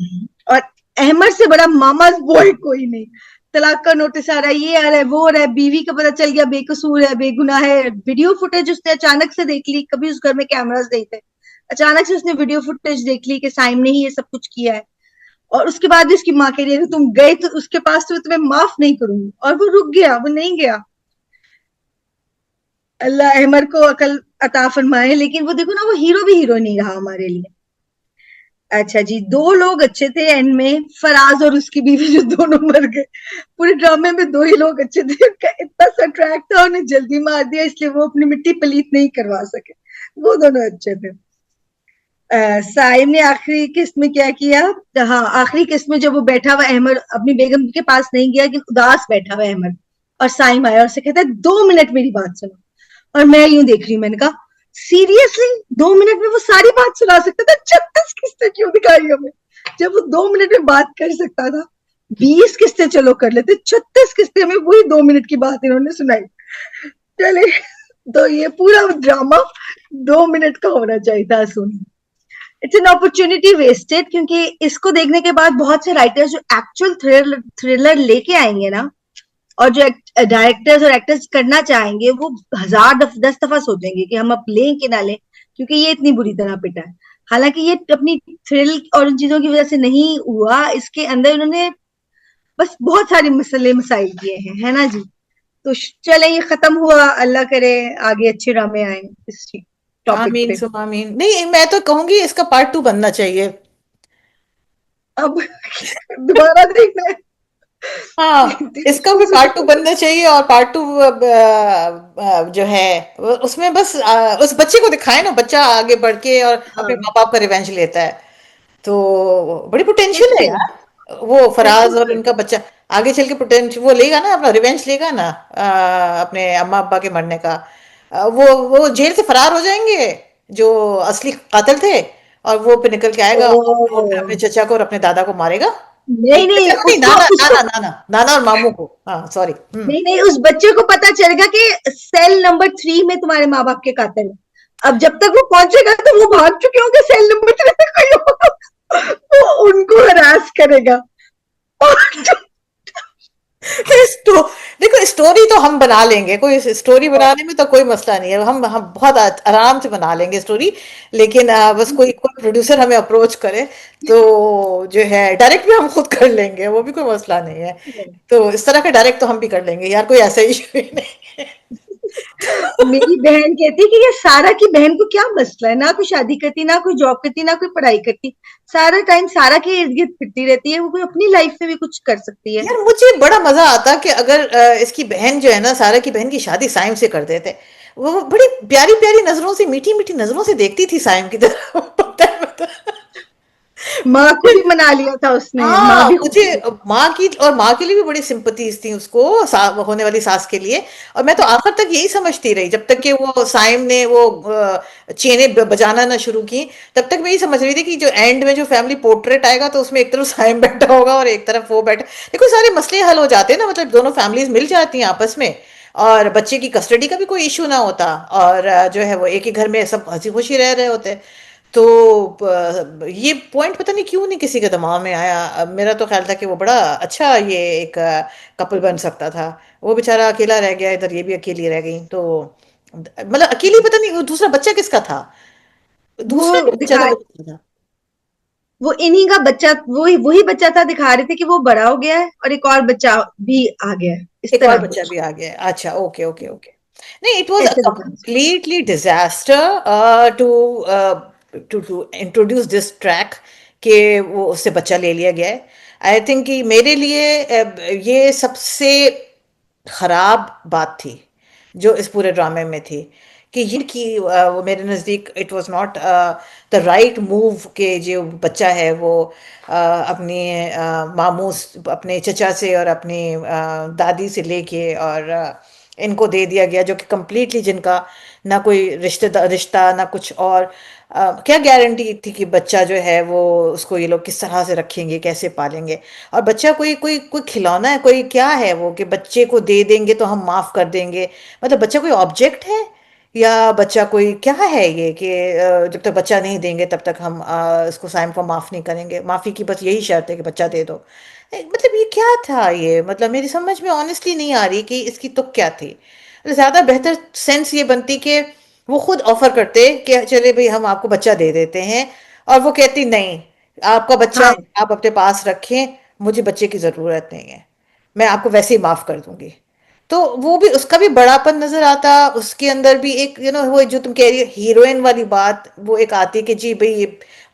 और अहमद से बड़ा मामाज बॉय कोई नहीं। तलाक का नोटिस आ रहा है, ये आ रहा है, वो हो रहा है, बीवी का पता चल गया बेकसूर है, बेगुनाह है। वीडियो फुटेज उसने अचानक से देख ली, कभी उस घर में कैमरास नहीं थे, अचानक से उसने वीडियो फुटेज देख ली कि साइम ने ही ये सब कुछ किया है। और उसके बाद भी उसकी माँ कह रही है तुम गए तो उसके पास, तो तुम्हें माफ नहीं करूंगी, और वो रुक गया, वो नहीं गया। अल्लाह अहमद को अकल अता फरमाए, लेकिन वो देखो ना, वो हीरो भी हीरो नहीं रहा हमारे लिए। अच्छा जी, 2 लोग अच्छे थे एंड में, फराज और उसकी बीवी, जो दोनों मर गए। पूरे ड्रामे में 2 ही लोग अच्छे थे, उनका इतना सा ट्रैक था, उन्हें जल्दी मार दिया इसलिए वो अपनी मिट्टी पलीत नहीं करवा सके। वो दोनों अच्छे थे। साइम ने आखिरी किस्त में क्या किया, हाँ आखिरी किस्त में जब वो बैठा हुआ अहमद अपनी बेगम के पास नहीं गया, लेकिन उदास बैठा हुआ अहमद, और साइम आया और उसे कहता है 2 मिनट मेरी बात सुनो। और मैं यूं देख रही हूँ, मैंने कहा सीरियसली 2 मिनट में वो सारी बात सुना सकता था? 36 किस्तें क्यों दिखाई हमें, जब वो 2 मिनट में बात कर सकता था? 20 किस्तें चलो कर लेते, 36 किस्तें में वही 2 मिनट की बात इन्होंने सुनाई। चले, तो ये पूरा ड्रामा 2 मिनट का होना चाहिए था सुन। इट्स एन अपॉर्चुनिटी वेस्टेड, क्योंकि इसको देखने के बाद बहुत से राइटर्स जो एक्चुअल थ्रिलर लेके आएंगे ना, और जो डायरेक्टर्स और एक्टर्स करना चाहेंगे, वो 1000 10 दफा सोचेंगे कि हम अब लें कि ना लें, क्योंकि ये इतनी बुरी तरह पिटा है। हालांकि ये अपनी थ्रिल और उन चीजों की वजह से नहीं हुआ, इसके अंदर उन्होंने बस बहुत सारे मसले मसाइल किए हैं, है ना जी। तो चले, ये खत्म हुआ, अल्लाह करे आगे अच्छे ड्रामे आए इस टॉपिक आमीन पे। सुम आमीन। नहीं, मैं तो कहूंगी इसका पार्ट 2 बनना चाहिए। अब दोबारा देखना है। हाँ, इसका भी सोच पार्ट टू रही बनना चाहिए, और पार्ट टू जो है उसमें बस उस बच्चे को दिखाए ना, बच्चा आगे बढ़ के और अपने हाँ, माँ बाप का रिवेंज लेता है। तो बड़ी पोटेंशियल है सच्ची, यार वो सच्ची फराज और में। उनका बच्चा। आगे चल के पोटेंशियल वो लेगा ना, अपना रिवेंज लेगा ना अपने अम्मा अब्बा के मरने का। वो जेल से फरार हो जाएंगे जो असली कातिल थे, और वो फिर निकल के आएगा, और वो फिर ओह! अपने चचा को और अपने दादा को मारेगा। नहीं, नहीं, नहीं, चचा नहीं, उसको नाना उसको नाना नाना नाना और मामू को, हाँ सॉरी। नहीं, नहीं, उस बच्चे को पता चलेगा कि सेल नंबर 3 में तुम्हारे माँ-बाप के कातिल हैं। अब जब तक वो पहुँचेगा तो वो भाग चुके होंगे सेल नंबर 3 में कोई और, वो उनको हरास करेगा। और स्टो, देखो स्टोरी तो हम बना लेंगे, कोई स्टोरी बनाने में तो कोई मसला नहीं है, हम बहुत आराम से बना लेंगे स्टोरी। लेकिन बस कोई कोई प्रोड्यूसर हमें अप्रोच करे तो जो है डायरेक्ट भी हम खुद कर लेंगे, वो भी कोई मसला नहीं है। तो इस तरह का डायरेक्ट तो हम भी कर लेंगे यार, कोई ऐसा इशू ही नहीं है। मेरी बहन कहती है कि ये सारा की बहन को क्या मसला है, ना कोई शादी करती, ना कोई जॉब करती, ना कोई पढ़ाई करती, सारा टाइम सारा के इर्द गिर्द फिरती रहती है, वो कोई अपनी लाइफ में भी कुछ कर सकती है। यार मुझे बड़ा मजा आता कि अगर इसकी बहन जो है ना, सारा की बहन की शादी साइम से कर देते। वो बड़ी प्यारी प्यारी नजरों से, मीठी मीठी नजरों से देखती थी साइम की तरफ। पता है? माँ को भी मना लिया था उसने, माँ हाँ, भी खुश मुझे थी। माँ की और माँ के लिए भी बड़ी सिंपथीज थी उसको, होने वाली सास के लिए। और मैं तो आखिर तक यही समझती रही, जब तक कि वो साइम ने वो चेने बजाना ना शुरू की, तब तक मैं यही समझ रही थी कि जो एंड में जो फैमिली पोर्ट्रेट आएगा तो उसमें एक तरफ साइम बैठा होगा और एक तरफ वो बैठा। देखो सारे मसले हल हो जाते हैं ना, मतलब दोनों फैमिलीज मिल जाती हैं आपस में, और बच्चे की कस्टडी का भी कोई इशू ना होता, और जो है वो एक ही घर में सब हंसी खुशी रह रहे होते। तो ये पॉइंट पता नहीं क्यों नहीं किसी के दिमाग में आया। मेरा तो ख्याल था कि वो बड़ा अच्छा ये एक कपल बन सकता था। वो बेचारा अकेला रह गया, इधर ये भी अकेली रह गई। तो मतलब अकेली, पता नहीं वो दूसरा बच्चा किसका था, वो दूसरा जो बच्चा था दिखा वो किसका था। वो इन्हीं का बच्चा, वही वही बच्चा था, दिखा रहे थे कि वो बड़ा हो गया है और एक और बच्चा भी आ गया है, इस एक और तरह बच्चा कुछ भी आ गया है। अच्छा, ओके ओके ओके। नहीं, इट वाज अ ऐसे दिखा। Completely disaster to to introduce this track कि वो उससे बच्चा ले लिया गया है। आई थिंक कि मेरे लिए ये सबसे खराब बात थी जो इस पूरे ड्रामे में थी, कि ये कि वो मेरे नज़दीक it was not the right move के जो बच्चा है वो अपने मामू अपने चचा से और अपनी दादी से लेके और इनको दे दिया गया, जो कि कंप्लीटली जिनका ना कोई रिश्ता ना कुछ और। क्या गारंटी थी कि बच्चा जो है वो उसको ये लोग किस तरह से रखेंगे, कैसे पालेंगे। और बच्चा कोई कोई कोई खिलौना है, कोई क्या है वो, कि बच्चे को दे देंगे तो हम माफ कर देंगे। मतलब बच्चा कोई ऑब्जेक्ट है, या बच्चा कोई क्या है ये कि जब तक बच्चा नहीं देंगे तब तक हम इसको साइम को माफ नहीं करेंगे, माफी की बस यही शर्त है कि बच्चा दे दो। मतलब ये क्या था ये, मतलब मेरी समझ में ऑनेस्टली नहीं आ रही कि इसकी तुक क्या थी। ज्यादा बेहतर सेंस ये बनती कि वो खुद ऑफर करते कि चले भाई हम आपको बच्चा दे देते हैं, और वो कहती नहीं, आपका बच्चा है हाँ, आप अपने पास रखें, मुझे बच्चे की जरूरत नहीं है, मैं आपको वैसे ही माफ कर दूंगी। तो वो भी उसका भी बड़ापन नजर आता, उसके अंदर भी एक वो जो तुम कह रही हो हीरोइन वाली बात वो एक आती कि जी भाई ये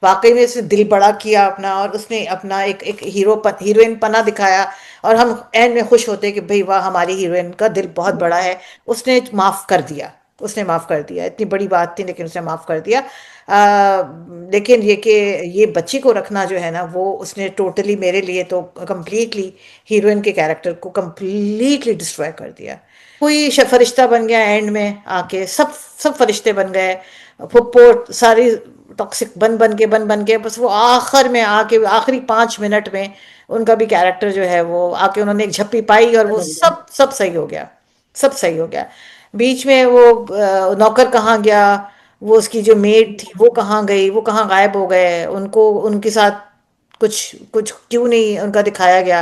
वाकई में इसने दिल बड़ा किया अपना, और उसने अपना एक एक हीरोइन पना दिखाया। और हम एंड में खुश होते कि भाई वाह हमारी हीरोइन का दिल बहुत बड़ा है, उसने माफ कर दिया। उसने माफ कर दिया, इतनी बड़ी बात थी लेकिन उसने माफ कर दिया। लेकिन ये कि ये बच्ची को रखना जो है ना, वो उसने टोटली मेरे लिए तो कंप्लीटली हीरोइन के कैरेक्टर को कंप्लीटली डिस्ट्रॉय कर दिया। कोई फरिश्ता बन गया एंड में आके, सब सब फरिश्ते बन गए, फुप्पो सारी टॉक्सिक बन बन के बस वो आखिर में आके आखिरी 5 मिनट में उनका भी कैरेक्टर जो है वो आके उन्होंने एक झप्पी पाई और वो बदल गया। सब सब सही हो गया। सब सही हो गया। बीच में वो नौकर कहाँ गया, वो उसकी जो मेड थी वो कहाँ गई, वो कहाँ गायब हो गए, उनको उनके साथ कुछ कुछ क्यों नहीं उनका दिखाया गया,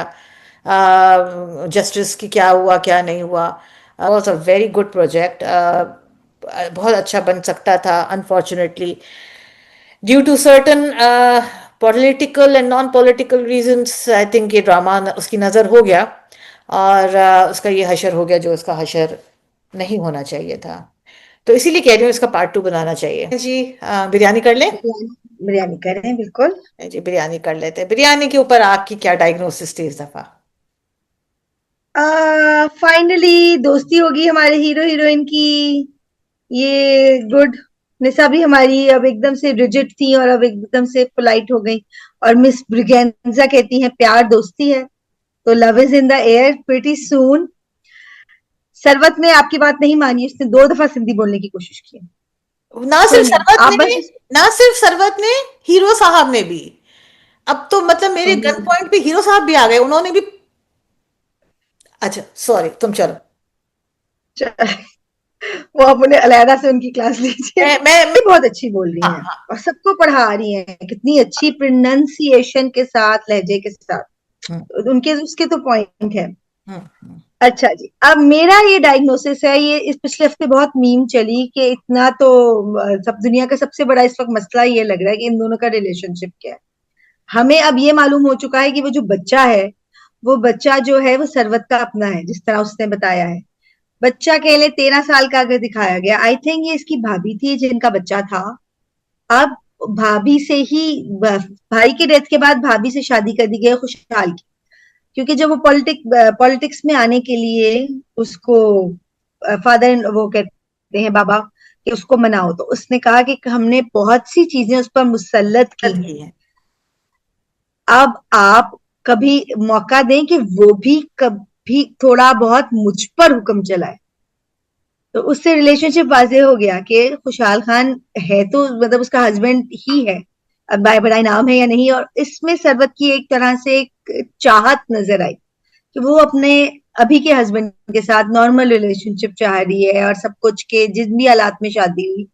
जस्टिस की क्या हुआ क्या नहीं हुआ। Was a very good project, बहुत अच्छा बन सकता था। Unfortunately due to certain political and non political reasons, I think ये ड्रामा उसकी नज़र हो गया, और उसका ये हशर हो गया जो उसका हशर नहीं होना चाहिए था। तो इसीलिए कह रही हूँ इसका पार्ट 2 बनाना चाहिए जी। बिरयानी कर ले। बिरयानी करें बिल्कुल। जी बिरयानी कर लेते हैं। बिरयानी के ऊपर आपकी क्या डायग्नोसिस थी इस दफा? फाइनली दोस्ती होगी हमारे हीरो हीरोइन की, ये गुड। निशा भी हमारी अब एकदम से रिजिड थी और अब एकदम से पोलाइट हो गई। और मिस ब्रिगेंजा कहती हैं प्यार दोस्ती है, तो love is in the air pretty सून। सरवत ने आपकी बात नहीं मानी, उसने 2 दफा सिंधी बोलने की कोशिश की। ना कोई सिर्फ नहीं, सरवत आप ने, बस ना सिर्फ सरवत ने, हीरो साहब ने भी। अब तो मतलब मेरे गन हम्म, पॉइंट पे हीरो साहब भी आ गए, उन्होंने भी। अच्छा सॉरी, तुम चलो। वो आप उन्हें अलहदा से उनकी क्लास लीजिए। मैं ये बहुत अच्छी बोल रही हाँ हैं हाँ। और सबको पढ़ा रही हैं, कितनी अच्छी प्रोनाउंसिएशन के साथ, लहजे के साथ। हम्म तो उनके उसके तो पॉइंट है। हम्म। अच्छा जी, अब मेरा ये डायग्नोसिस है, ये इस पिछले हफ्ते बहुत मीम चली कि इतना तो सब दुनिया का सबसे बड़ा इस वक्त मसला ये लग रहा है कि इन दोनों का रिलेशनशिप क्या है। हमें अब ये मालूम हो चुका है कि वो जो बच्चा है, वो बच्चा जो है वो सरवत का अपना है, जिस तरह उसने बताया है। बच्चा कह ले 13 साल का अगर दिखाया गया, आई थिंक ये इसकी भाभी थी जिनका बच्चा था। अब भाभी से ही भाई की डेथ के बाद भाभी से शादी कर दी गई खुशहाल की, क्योंकि जब वो पॉलिटिक्स में आने के लिए उसको फादर वो कहते हैं बाबा कि उसको मनाओ, तो उसने कहा कि हमने बहुत सी चीजें उस पर मुसल्लत की गलत हैं। की है। अब आप कभी मौका दें कि वो भी कभी थोड़ा बहुत मुझ पर हुक्म चलाए। तो उससे रिलेशनशिप वाजे हो गया कि खुशहाल खान है तो मतलब उसका हस्बैंड ही है, अब बाय बड़ाई नाम है या नहीं। और इसमें सरबत की एक तरह से एक चाहत नजर आई कि वो अपने अभी के हस्बैंड के साथ नॉर्मल रिलेशनशिप चाह रही है, और सब कुछ के जिन भी हालात में शादी हुई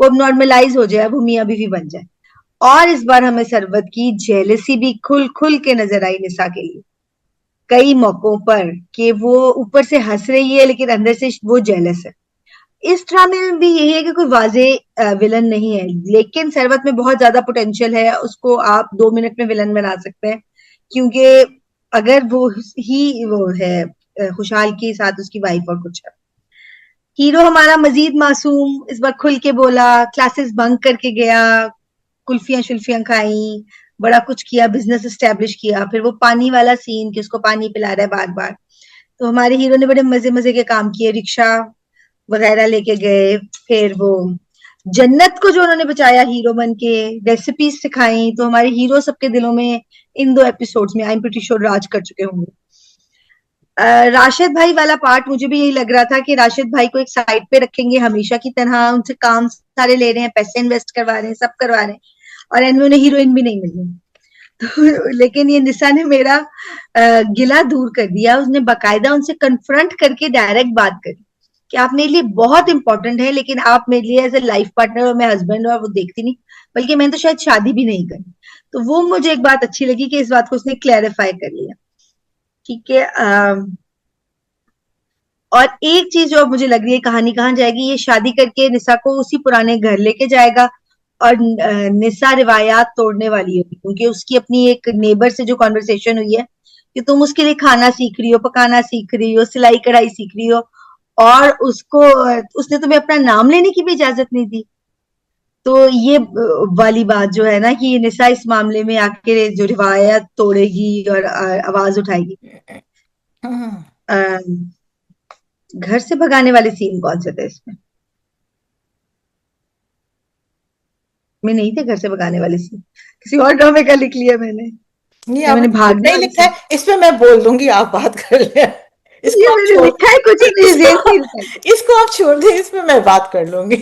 वो अब नॉर्मलाइज हो जाए, वो मियाँ बीवी बन जाए। और इस बार हमें सरबत की जेलसी भी खुल खुल के नजर आई निशा के लिए, कई मौकों पर, कि वो ऊपर से हंस रही है लेकिन अंदर से वो जेलस है। इस ड्रामे में भी यही है कि कोई वाजे विलन नहीं है, लेकिन सरवत में बहुत ज्यादा पोटेंशियल है, उसको आप 2 मिनट में विलन बना सकते हैं। क्योंकि अगर वो है खुशहाल के साथ उसकी वाइफ और कुछ है। हीरो हमारा मजीद मासूम इस बार खुल के बोला, क्लासेस बंक करके गया, कुल्फियां शुल्फियां खाई, बड़ा कुछ किया, बिजनेस एस्टेब्लिश किया। फिर वो पानी वाला सीन कि उसको पानी पिला रहा है बार बार, तो हमारे हीरो ने बड़े मजे मजे के काम किए, रिक्शा वगैरह लेके गए। फिर वो जन्नत को जो उन्होंने बचाया हीरो बन के, रेसिपीज सिखाई, तो हमारे हीरो सबके दिलों में इन 2 एपिसोड्स में आई एम प्रीटी श्योर राज कर चुके होंगे। राशिद भाई वाला पार्ट मुझे भी यही लग रहा था कि राशिद भाई को एक साइड पे रखेंगे हमेशा की तरह, उनसे काम सारे ले रहे हैं, पैसे इन्वेस्ट करवा रहे हैं, सब करवा रहे हैं, और एंड में उन्हें हीरोइन भी नहीं मिल रही। तो लेकिन ये निशा ने मेरा गिला दूर कर दिया, उसने बाकायदा उनसे कन्फ्रंट करके डायरेक्ट बात करी कि आप मेरे लिए बहुत इंपॉर्टेंट है, लेकिन आप मेरे लिए एज ए लाइफ पार्टनर और मैं हस्बैंड और वो देखती नहीं, बल्कि मैंने तो शायद शादी भी नहीं करी। तो वो मुझे एक बात अच्छी लगी कि इस बात को उसने क्लैरिफाई कर लिया। ठीक है। और एक चीज जो अब मुझे लग रही है कहानी कहाँ जाएगी, ये शादी करके निशा को उसी पुराने घर लेके जाएगा, और निशा रिवायात तोड़ने वाली होगी, क्योंकि उसकी अपनी एक नेबर से जो कॉन्वर्सेशन हुई है कि तुम उसके लिए खाना सीख रही हो, पकाना सीख रही हो, सिलाई कढ़ाई सीख रही हो, और उसको उसने तुम्हें अपना नाम लेने की भी इजाजत नहीं दी। तो ये वाली बात जो है ना कि निशा इस मामले में आके जो रिवायत तोड़ेगी और आवाज उठाएगी। हम्म। अ, घर से भगाने वाले सीन कौन से थे इसमें? में नहीं थे घर से भगाने वाले सीन, किसी और ड्रामे का लिख लिया मैंने, ये या मैंने आपने भागने नहीं वाले लिखा सीन। है, इसमें मैं बोल दूंगी, आप बात कर ले। ये इसको आप मैंने छोड़, लिखा है कुछ, अपनी जेल इसको नहीं लिखा है। इसको आप छोड़ दें, इसमें मैं बात कर लूंगी।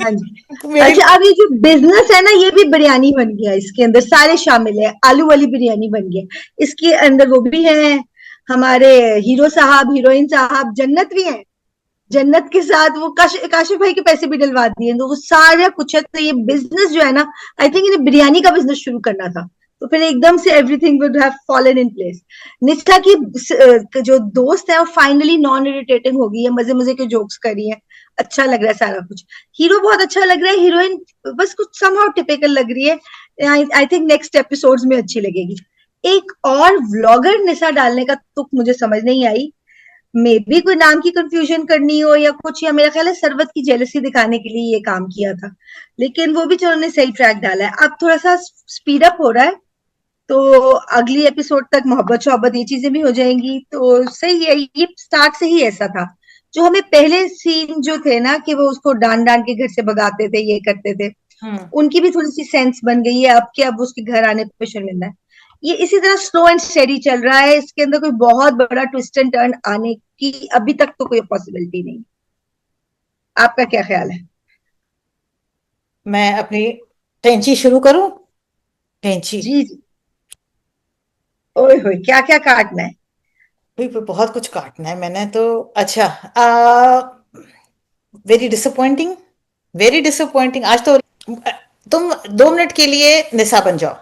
हाँ जी। मेरी। अच्छा, अब ये जो बिजनेस है ना, ये भी बिरयानी बन गया, इसके अंदर सारे शामिल है, आलू वाली बिरयानी बन गया। इसके अंदर वो भी है, हमारे हीरो साहब, हीरोइन साहब, जन्नत भी है। जन्नत के साथ वो काशिफ भाई के पैसे भी डलवा दिए, तो वो सारा कुछ है। तो ये बिजनेस जो है ना, आई थिंक इन्हें बिरयानी का बिजनेस शुरू करना था, तो फिर एकदम से everything would have fallen in place. निष्ठा की जो दोस्त है वो फाइनली नॉन इरिटेटिंग हो गई है, मजे मजे के जोक्स कर रही है, अच्छा लग रहा है सारा कुछ। हीरो बहुत अच्छा लग रहा है, हीरोइन बस कुछ समहाउ टिपिकल लग रही है। आई थिंक नेक्स्ट एपिसोड्स में अच्छी लगेगी। एक और व्लॉगर निशा डालने का तुक मुझे समझ नहीं आई, मे भी कोई नाम की कंफ्यूजन करनी हो या कुछ, या मेरा ख्याल है सरवत की जेलसी दिखाने के लिए ये काम किया था। लेकिन वो भी चलो उन्होंने सही ट्रैक डाला है, अब थोड़ा सा स्पीड अप हो रहा है, तो अगली एपिसोड तक मोहब्बत शोहब्बत ये चीजें भी हो जाएंगी, तो सही है। ये स्टार्ट से ही ऐसा था। जो हमें पहले सीन जो थे ना, कि वो उसको डांट डांट के घर से भगाते थे, ये करते थे, हम्म। उनकी भी थोड़ी सी सेंस बन गई है अब, कि अब उसके घर आने पे शर्मिंदा है। ये इसी तरह स्लो एंड स्टेडी चल रहा है, इसके अंदर कोई बहुत बड़ा ट्विस्ट एंड टर्न आने की अभी तक तो कोई पॉसिबिलिटी नहीं। आपका क्या ख्याल है? मैं अपनी टेंची शुरू करूं? टेंची। जी जी। ओए होए, क्या क्या काटना है? भाई बहुत कुछ काटना है मैंने तो। अच्छा। Very disappointing. वेरी डिसअपॉइंटिंग आज तो। तुम 2 मिनट के लिए निशा बन जाओ।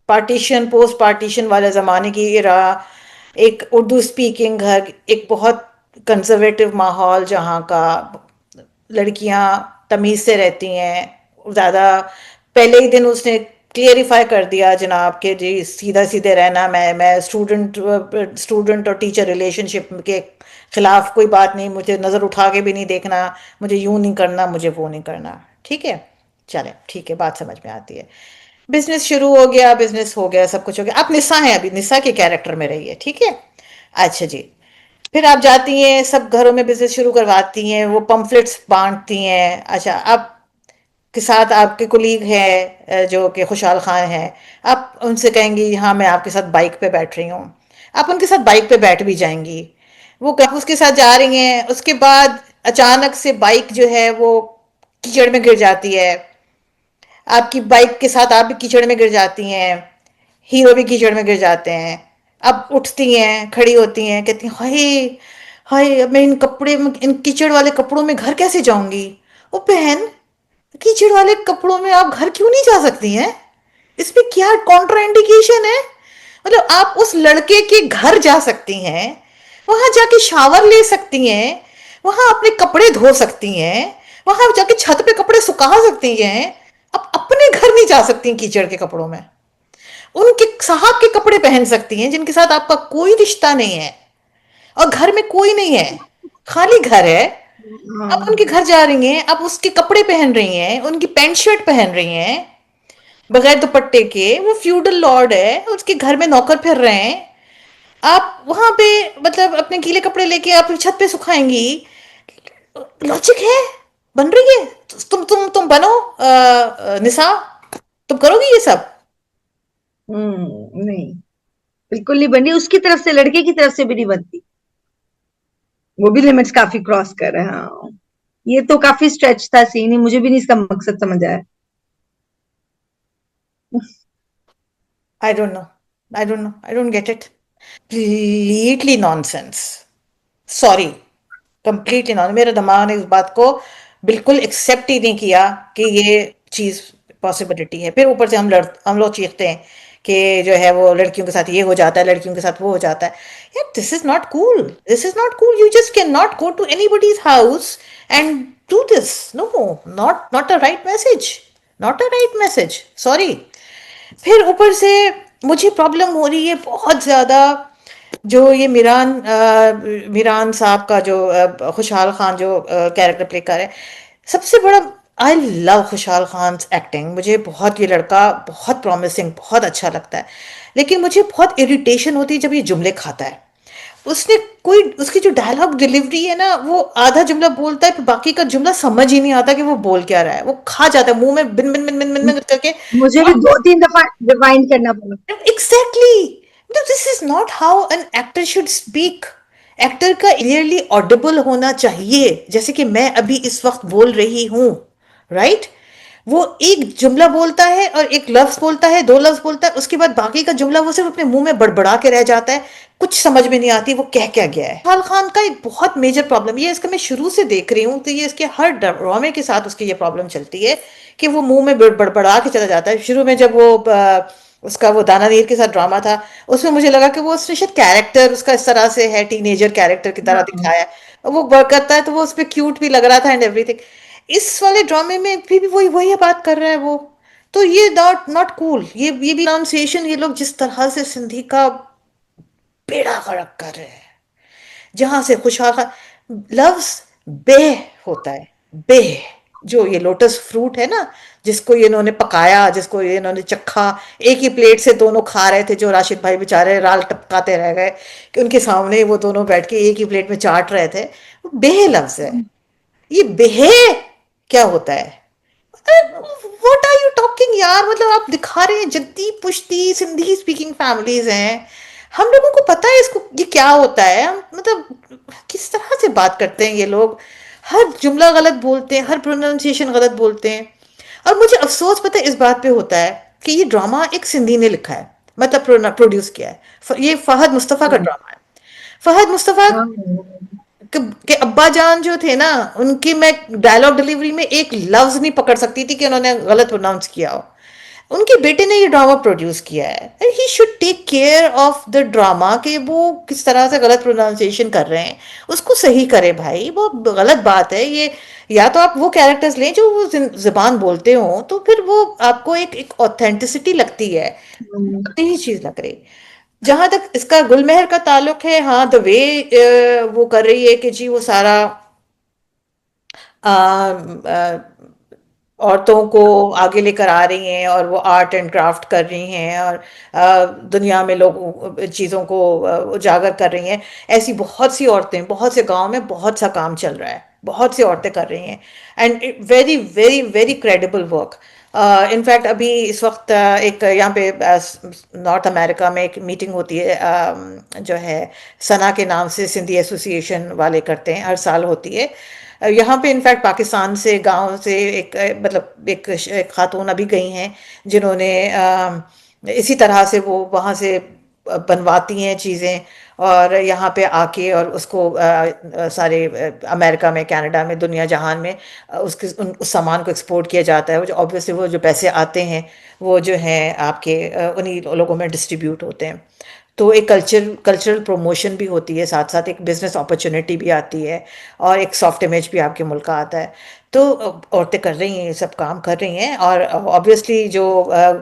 पार्टीशन पोस्ट पार्टीशन वाले जमाने की रहा। एक उर्दू स्पीकिंग घर, एक बहुत कंजर्वेटिव माहौल जहाँ का लड़कियां तमीज से रहती हैं ज्यादा। पहले ही दिन उसने क्लियरिफाई कर दिया जनाब के जी सीधा सीधे रहना, मैं स्टूडेंट और टीचर रिलेशनशिप के खिलाफ कोई बात नहीं, मुझे नज़र उठा के भी नहीं देखना, मुझे यूं नहीं करना, मुझे वो नहीं करना। ठीक है, चले ठीक है, बात समझ में आती है। बिजनेस शुरू हो गया, बिजनेस हो गया, सब कुछ हो गया। आप निशा हैं, अभी निशा के कैरेक्टर में रहिए, ठीक है। अच्छा जी। फिर आप जाती हैं, सब घरों में बिजनेस शुरू करवाती हैं, वो पम्फलेट्स बांटती हैं। अच्छा, आप के साथ आपके कुलीग हैं जो कि खुशहाल खान हैं। आप उनसे कहेंगी हाँ मैं आपके साथ बाइक पे बैठ रही हूँ। आप उनके साथ बाइक पे बैठ भी जाएंगी। आप उसके साथ जा रही हैं, उसके बाद अचानक से बाइक जो है वो कीचड़ में गिर जाती है। आपकी बाइक के साथ आप भी कीचड़ में गिर जाती हैं। हीरो भी कीचड़ में गिर जाते हैं। अब उठती हैं, खड़ी होती हैं, कहती हैं हाय, हाय अब मैं इन कीचड़ वाले कपड़ों में घर कैसे जाऊंगी। ओ बहन, कीचड़ वाले कपड़ों में आप घर क्यों नहीं जा सकती हैं? इसमें क्या कॉन्ट्रा इंडिकेशन है? मतलब आप उस लड़के के घर जा सकती हैं, वहां जाके शावर ले सकती हैं, वहां अपने कपड़े धो सकती हैं, वहां जाके छत पे कपड़े सुखा सकती हैं। आप अपने घर नहीं जा सकती कीचड़ के कपड़ों में। उनके साहब के कपड़े पहन सकती हैं जिनके साथ आपका कोई रिश्ता नहीं है, और घर में कोई नहीं है, खाली घर है। आप उनके हाँ। घर जा रही हैं, आप उसके कपड़े पहन रही हैं, उनकी पैंट शर्ट पहन रही हैं बगैर दुपट्टे के। वो फ्यूडल लॉर्ड है, उसके घर में नौकर फिर रहे हैं। आप वहां पे मतलब अपने गीले कपड़े लेके आप छत पे सुखाएंगी? लॉजिक है? बन रही है? तुम बनो निशा, तुम करोगी ये सब? नहीं, बिल्कुल नहीं बनी, उसकी तरफ से, लड़के की तरफ से भी नहीं बनती। वो भी लिमिट्स काफी क्रॉस कर रहे हैं, हाँ। ये तो काफी स्ट्रेच था सीन ही, मुझे भी नहीं इसका मकसद समझ आया। आई don't no, I don't no, I don't get it. Completely nonsense. Sorry, completely non, मेरे दिमाग ने इस बात को बिल्कुल एक्सेप्ट ही नहीं किया कि ये चीज पॉसिबिलिटी है। फिर ऊपर से हम लोग चीखते हैं कि जो है वो लड़कियों के साथ ये हो जाता है, लड़कियों के साथ वो हो जाता है। यार this is not cool, this is not cool. You just can not go to anybody's house and do this. No, not a right message, not a right message, sorry. फिर ऊपर से मुझे प्रॉब्लम हो रही है बहुत ज्यादा, जो ये मीरान साहब का जो खुशहाल खान जो कैरेक्टर प्ले कर रहे हैं। सबसे बड़ा, आई लव खुशहाल खान एक्टिंग, मुझे बहुत, ये लड़का बहुत प्रॉमिसिंग, बहुत अच्छा लगता है। लेकिन मुझे बहुत इरिटेशन होती है जब ये जुमले खाता है। उसने कोई, उसकी जो डायलॉग डिलीवरी है ना, वो आधा जुमला बोलता है फिर बाकी का जुमला समझ ही नहीं आता कि वो बोल क्या रहा है। वो खा जाता है मुंह में बिन बिन बिन बिन बिन, बिन करके। मुझे भी 2-3 दफा रिवाइंड करना पड़ा। Exactly. This is not how an actor should speak. Actor का क्लियरली ऑडिबल होना चाहिए, जैसे कि मैं अभी इस वक्त बोल रही हूं, राइट। वो एक जुमला बोलता है और एक लफ्ज बोलता है, 2 लफ्ज बोलता है, उसके बाद बाकी का जुमला वो सिर्फ अपने मुंह में बड़बड़ा के रह जाता है। कुछ समझ में नहीं आती वो कह क्या गया है। खान खान का एक बहुत मेजर प्रॉब्लम ये, इसका मैं शुरू से देख रही हूँ तो ये इसके हर ड्रामे के साथ उसकी ये प्रॉब्लम चलती है कि वो मुंह में बड़बड़ा के चला जाता है। शुरू में जब वो उसका वो दाना नीर के साथ ड्रामा था, उसमें मुझे लगा कि वो उसने शायद कैरेक्टर उसका इस तरह से है, टीनेजर कैरेक्टर की तरह हाँ। दिखाया है, और वो वर्क करता है तो वो उस पर क्यूट भी लग रहा था एंड एवरीथिंग। इस वाले ड्रामे में भी वही वही बात कर रहा है वो। तो ये नॉट नॉट कूल। ये भी प्रोनाउंसिएशन, ये लोग जिस तरह से सिंधी का बेड़ा गर्क कर रहे हैं, जहां से खुशहाल लफ्ज बेह होता है, बेह। जो ये लोटस फ्रूट है ना, जिसको ये इन्होंने पकाया, जिसको ये इन्होंने चखा, एक ही प्लेट से दोनों खा रहे थे, जो राशिद भाई बेचारे राल टपकाते रह गए कि उनके सामने वो दोनों बैठ के एक ही प्लेट में चाट रहे थे। बेह लफ्ज है ये, बेह क्या होता है? व्हाट आर यू टॉकिंग यार, मतलब आप दिखा रहे हैं जद्दी पुश्ती सिंधी स्पीकिंग फैमिलीज हैं, हम लोगों को पता है इसको ये क्या होता है। हम मतलब किस तरह से बात करते हैं ये लोग, हर जुमला गलत बोलते हैं, हर प्रोनाउंसिएशन गलत बोलते हैं। और मुझे अफसोस पता है इस बात पे होता है कि ये ड्रामा एक सिंधी ने लिखा है, मतलब प्रोड्यूस किया है। ये फहद मुस्तफ़ा का ड्रामा है। फहद मुस्तफ़ा हाँ, के अब्बा जान जो थे ना, उनकी मैं डायलॉग डिलीवरी में एक लफ्ज नहीं पकड़ सकती थी कि उन्होंने गलत प्रोनाउंस किया हो। उनके बेटे ने ये ड्रामा प्रोड्यूस किया है, he should take care of the drama कि वो किस तरह से गलत प्रोनाउंसिएशन कर रहे हैं, उसको सही करे भाई, वो गलत बात है ये। या तो आप वो कैरेक्टर्स लें जो वो जुबान बोलते हो, तो फिर वो आपको एक ऑथेंटिसिटी लगती है, अपनी ही चीज लग रही। जहां तक इसका गुलमहर का ताल्लुक है, हाँ, द वे वो कर रही है कि जी वो सारा अ, अ, औरतों को आगे लेकर आ रही हैं और वो आर्ट एंड क्राफ्ट कर रही हैं, और दुनिया में लोग चीज़ों को उजागर कर रही हैं। ऐसी बहुत सी औरतें, बहुत से गांव में बहुत सा काम चल रहा है, बहुत सी औरतें कर रही हैं, and very very very credible work. In fact अभी इस वक्त एक यहाँ पे नॉर्थ अमेरिका में एक मीटिंग होती है, जो है सना के नाम से सिंधी एसोसिएशन वाले करते हैं, हर साल होती है। यहाँ पे इनफैक्ट पाकिस्तान से गांव से मतलब एक खातून अभी गई हैं, जिन्होंने इसी तरह से वो वहाँ से बनवाती हैं चीज़ें, और यहाँ पे आके और उसको सारे अमेरिका में, कनाडा में, दुनिया जहान में उस सामान को एक्सपोर्ट किया जाता है। वो जो ऑब्वियसली वो जो पैसे आते हैं वो जो हैं आपके उन्हीं लोगों में डिस्ट्रीब्यूट होते हैं। तो एक कल्चरल प्रमोशन भी होती है, साथ साथ एक बिजनेस अपॉर्चुनिटी भी आती है, और एक सॉफ्ट इमेज भी आपके मुल्क का आता है। तो औरतें कर रही हैं, ये सब काम कर रही हैं, और ऑब्वियसली जो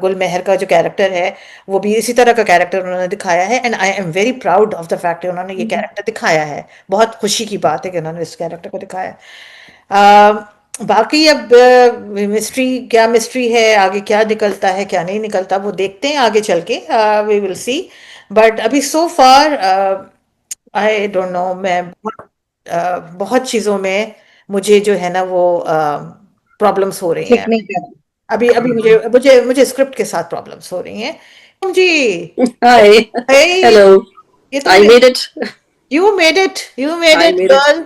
गुल मेहर का जो कैरेक्टर है, वो भी इसी तरह का कैरेक्टर उन्होंने दिखाया है, and I am very proud of the fact कि उन्होंने ये कैरेक्टर दिखाया है। बहुत खुशी की बात है कि उन्होंने इस कैरेक्टर को दिखाया है। बाकी अब मिस्ट्री, क्या मिस्ट्री है, आगे क्या निकलता है क्या नहीं निकलता, वो देखते हैं आगे चल के, वी विल सी। बट अभी सो फार आई डोंट नो, मैं बहुत चीज़ों में मुझे जो है ना वो प्रॉब्लम्स हो रही हैं। ठीक नहीं कर अभी अभी मुझे मुझे मुझे स्क्रिप्ट के साथ प्रॉब्लम्स हो रही हैं जी। Hi. हे, Hello. ये तो I made it. You made I it made it. Girl.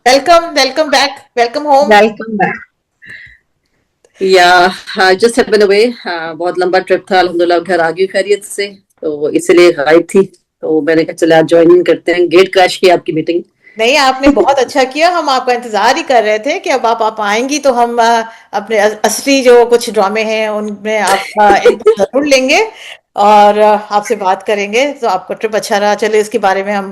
Welcome, welcome back, welcome home. Welcome back. Yeah, I just have been away. बहुत लंबा ट्रिप था, अल्हम्दुलिल्लाह घर आ गई खैरियत से, तो इसलिए गायब थी। तो मैंने कहा चले आज ज्वाइन इन करते हैं। गेट क्रैश की आपकी मीटिंग। नहीं, आपने बहुत अच्छा किया, हम आपका इंतजार ही कर रहे थे कि अब आप आएंगी तो हम अपने असली जो कुछ ड्रामे हैं उनमें आपका इनपुट जरूर लेंगे, और आपसे बात करेंगे, तो आपको ट्रिप अच्छा रहा, चले इसके बारे में हम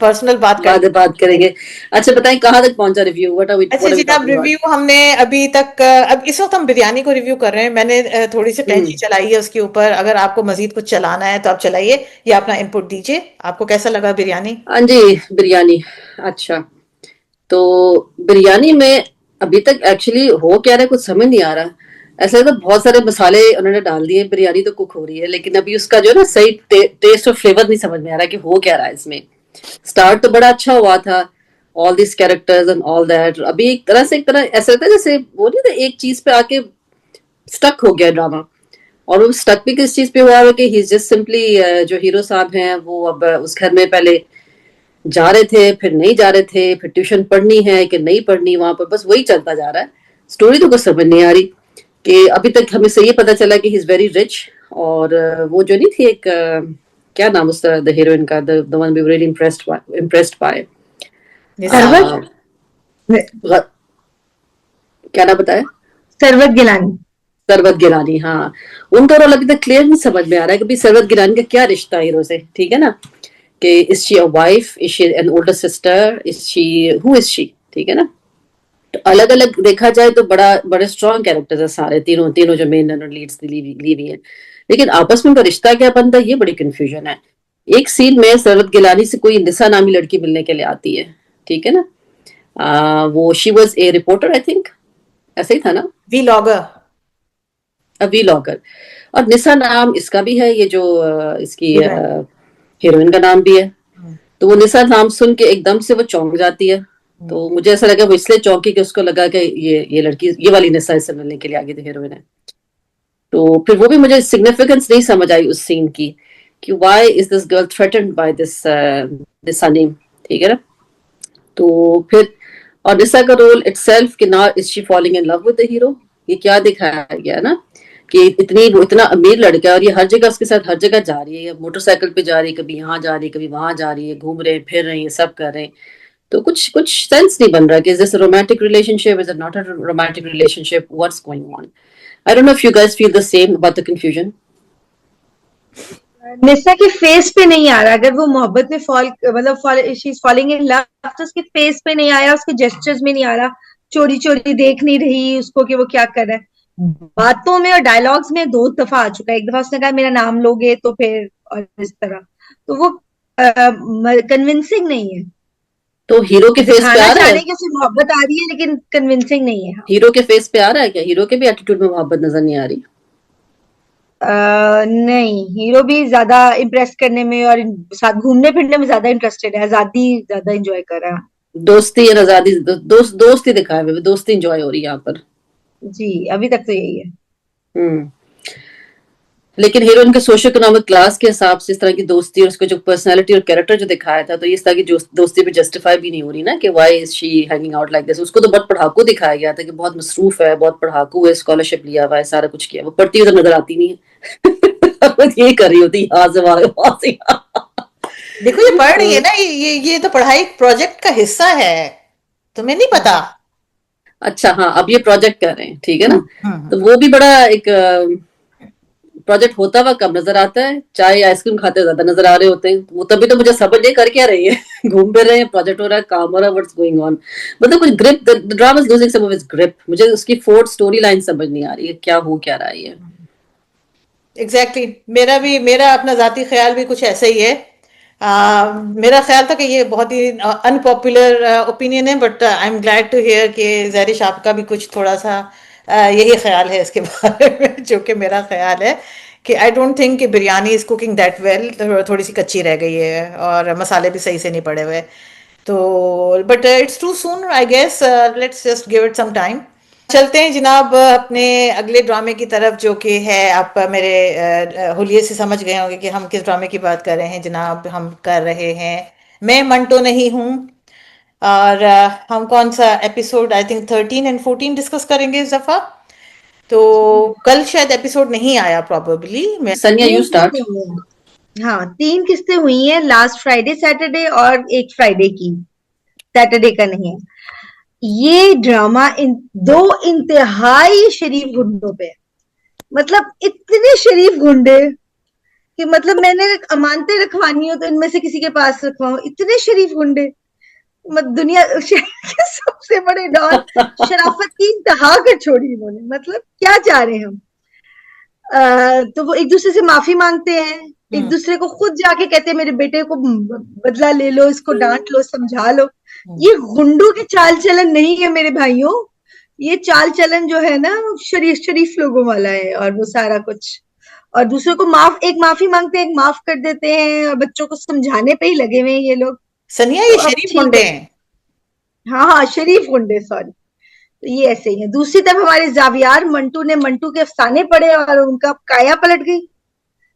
पर्सनल बात कर बाद में बात लेंगे। करेंगे। अच्छा बताएं कहाँ तक पहुंचा रिव्यू? अच्छा व्हाट आर वी जनाब, टॉकिंग अबाउट? रिव्यू हमने अभी तक अब इस वक्त हम बिरयानी को रिव्यू कर रहे हैं। मैंने थोड़ी सी टेंची हम्म। चलाई है उसके ऊपर, अगर आपको मजीद कुछ चलाना है तो आप चलाइए या अपना इनपुट दीजिए। आपको कैसा लगा बिरयानी? हाँ जी, बिरयानी। अच्छा, तो बिरयानी में अभी तक एक्चुअली हो क्या रहा है कुछ समझ नहीं आ रहा। ऐसा लगता है बहुत सारे मसाले उन्होंने डाल दिए, बिरयानी तो कुक हो रही है, लेकिन अभी उसका जो है ना सही टेस्ट और फ्लेवर नहीं समझ में आ रहा कि हो क्या रहा है इसमें। स्टार्ट तो बड़ा अच्छा हुआ था, all this characters and all that. अभी एक तरह ऐसा लगता है जैसे वो नहीं था, एक चीज पे आके स्टक हो गया ड्रामा। और वो स्टक भी किस चीज पे हुआ है कि ही जस्ट सिंपली, जो हीरो साहब हैं वो अब उस घर में पहले जा रहे थे, फिर नहीं जा रहे थे, फिर ट्यूशन पढ़नी है कि नहीं पढ़नी, वहां पर बस वही चलता जा रहा है। स्टोरी तो कुछ समझ नहीं आ रही कि अभी तक हमें से ये पता चला कि ही इज वेरी रिच। और वो जो नहीं थी एक, क्या नाम उसका द हीरोइन का, the one we were really impressed by, Nisar. Sarwat, क्या नाम बताया? सरवत गिलानी। सरवत गिलानी, हाँ। उनका रोल अभी तक क्लियर नहीं समझ में आ रहा है कि भाई सरवत गिलानी का क्या रिश्ता है हीरो से, ठीक है ना? कि is she a wife, is she an older sister, is she, who is she, ठीक है ना? तो अलग अलग देखा जाए तो बड़े स्ट्रॉन्ग कैरेक्टर्स है सारे, तीनों तीनों जो मेन लीड्स ली हुई है, लेकिन आपस में उनका रिश्ता क्या बनता है ये बड़ी कंफ्यूजन है। एक सीन में सरवत गिलानी से कोई निसा नामी लड़की मिलने के लिए आती है, ठीक है ना? वो she was a reporter I think, ऐसा ही था ना? Vlogger. Vlogger. और निसा नाम इसका भी है, ये जो इसकी हीरोइन। हीरोइन का नाम भी है। तो वो निसा नाम सुन के एकदम से वो चौंक जाती है। तो मुझे ऐसा लगा वो इसलिए चौंकी कि उसको लगा कि ये लड़की, ये वाली निसा इससे मिलने के लिए आ गई थी, हीरोइन है। तो फिर वो भी मुझे सिग्निफिकेंस नहीं समझ आई उस सीन की कि why is this girl threatened by this Nisa name, ठीक है ना? तो फिर और निसा का रोल इटसेल्फ कि ना is she falling in love with the hero, ये क्या दिखाया गया ना कि इतनी वो इतना अमीर लड़का है और ये हर जगह उसके साथ हर जगह जा रही है, मोटरसाइकिल पे जा रही है, कभी यहाँ जा रही है, कभी वहां जा रही है, घूम रहे हैं, फिर रहे हैं, सब कर रहे हैं। तो कुछ कुछ सेंस नहीं बन रहा कि is this romantic relationship, is it not a romantic relationship, what's going on? I don't know if you guys feel the same about the confusion. Nisha के फेस पे नहीं आ रहा, अगर वो मोहब्बत में फॉल मतलब she is falling in love, तो उसके फेस पे नहीं आया, उसके जेस्चर्स में नहीं आ रहा, चोरी चोरी देख नहीं रही उसको कि वो क्या कर रहा है। बातों में और डायलॉग्स में दो दफा आ चुका है, एक दफा उसने कहा मेरा नाम लोगे तो फिर, और इस तरह, तो वो कन्विंसिंग नहीं है। तो हीरो के फेस पे दिखाना आ रहा चाह है? रहे हैं कि उसे मोहब्बत आ रही है लेकिन कन्विंसिंग नहीं है। हीरो के फेस पे आ रहा है क्या? हीरो के भी एटीट्यूड में मोहब्बत नजर नहीं आ रही? नहीं, हीरो भी ज्यादा इम्प्रेस करने में और साथ घूमने फिरने में ज्यादा इंटरेस्टेड है, आजादी ज्यादा एंजॉय कर रहा है। दोस्ती या आजादी, दोस्ती दिखाए हुए, दोस्ती इंजॉय हो रही है यहाँ पर। जी, अभी तक तो यही है। हम्म। लेकिन हीरोइन के सोशो इकोनॉमिक क्लास के हिसाब से इस तरह की दोस्ती और उसका जो पर्सनालिटी और कैरेक्टर जो दिखाया था, तो इस तरह की दोस्ती भी जस्टिफाई भी नहीं हो रही ना कि why is she hanging out like this. उसको तो बहुत पढ़ाकू दिखाया गया था कि बहुत मसरूफ है, बहुत पढ़ाकू है, स्कॉलरशिप लिया हुआ है, सारा कुछ किया, वो पढ़ती हुई तो नजर आती नहीं है। बस यही कर रही होती यहाँ से वहां से यहाँ। देखो ये पढ़ रही है तो ना, ये तो पढ़ाई प्रोजेक्ट का हिस्सा है, तुम्हें नहीं पता? अच्छा, हाँ, अब ये प्रोजेक्ट कर रहे हैं, ठीक है ना? हम्म। तो वो भी बड़ा एक प्रोजेक्ट होता हुआ कब नजर आता है? चाय आइसक्रीम खाते ज्यादा नजर आ रहे होते हैं। वो तभी तो मुझे समझ नहीं कर क्या रही है। घूम फिर रहे हैं, प्रोजेक्ट हो रहा है, काम हो रहा है, व्हाट्स गोइंग ऑन? मतलब कुछ grip, the drama is losing some of its grip. मुझे उसकी फोर्थ स्टोरी लाइन समझ नहीं आ रही है, क्या हो क्या रहा है ये। एग्जैक्टली मेरा अपना जाती ख्याल भी कुछ ऐसा ही है। मेरा ख्याल था कि ये बहुत ही अनपॉपुलर ओपिनियन है, but I am glad to hear कि जहरिश आपका भी कुछ थोड़ा सा यही ख्याल है इसके बारे में, जो कि मेरा ख्याल है कि आई डोंट थिंक कि biryani is cooking that well, थोड़ी सी कच्ची रह गई है और मसाले भी सही से नहीं पड़े हुए। तो but it's too soon I guess, let's just give it some time. चलते हैं जनाब अपने अगले ड्रामे की तरफ, जो कि है, आप मेरे हुलिये से समझ गए होंगे कि हम किस ड्रामे की बात कर रहे हैं जनाब। हम कर रहे हैं मैं मंटो नहीं हूँ। और हम कौन सा एपिसोड, आई थिंक 13 और 14 डिस्कस करेंगे इस दफा। तो कल शायद एपिसोड नहीं आया प्रॉबेबली। मैं सनिया यू तीन स्टार्ट। किस्तें हुई हैं। हाँ, तीन किस्तें हुई हैं, लास्ट फ्राइडे सैटरडे और एक फ्राइडे की, सैटरडे का नहीं है। ये ड्रामा दो इंतहाई शरीफ गुंडों पे है। मतलब इतने शरीफ गुंडे कि मतलब मैंने अमानतें रखवानी हो तो इनमें से किसी के पास रखवाऊं, इतने शरीफ गुंडे। मतलब दुनिया शहर के सबसे बड़े डॉन, शराफत की इंतहा कर छोड़ी इन्होंने। मतलब क्या चाह रहे हैं हम? तो वो एक दूसरे से माफी मांगते हैं, एक हम्म। दूसरे को खुद जाके कहते हैं मेरे बेटे को बदला ले लो, इसको डांट लो, समझा लो। हम्म। ये गुंडों के चाल चलन नहीं है मेरे भाइयों, ये चाल चलन जो है ना शरीफ शरीफ लोगों वाला है, और वो सारा कुछ। और दूसरे को एक माफी मांगते हैं, एक माफ कर देते हैं, और बच्चों को समझाने पे ही लगे हुए हैं ये लोग। सनिया तो ये अब शरीफ ठीक मुंडे है। हैं। हाँ हाँ, शरीफ गुंडे, सॉरी। तो ये ऐसे ही है। दूसरी तरफ हमारे जावियार मंटू ने मंटू के अफसाने पढ़े और उनका काया पलट गई।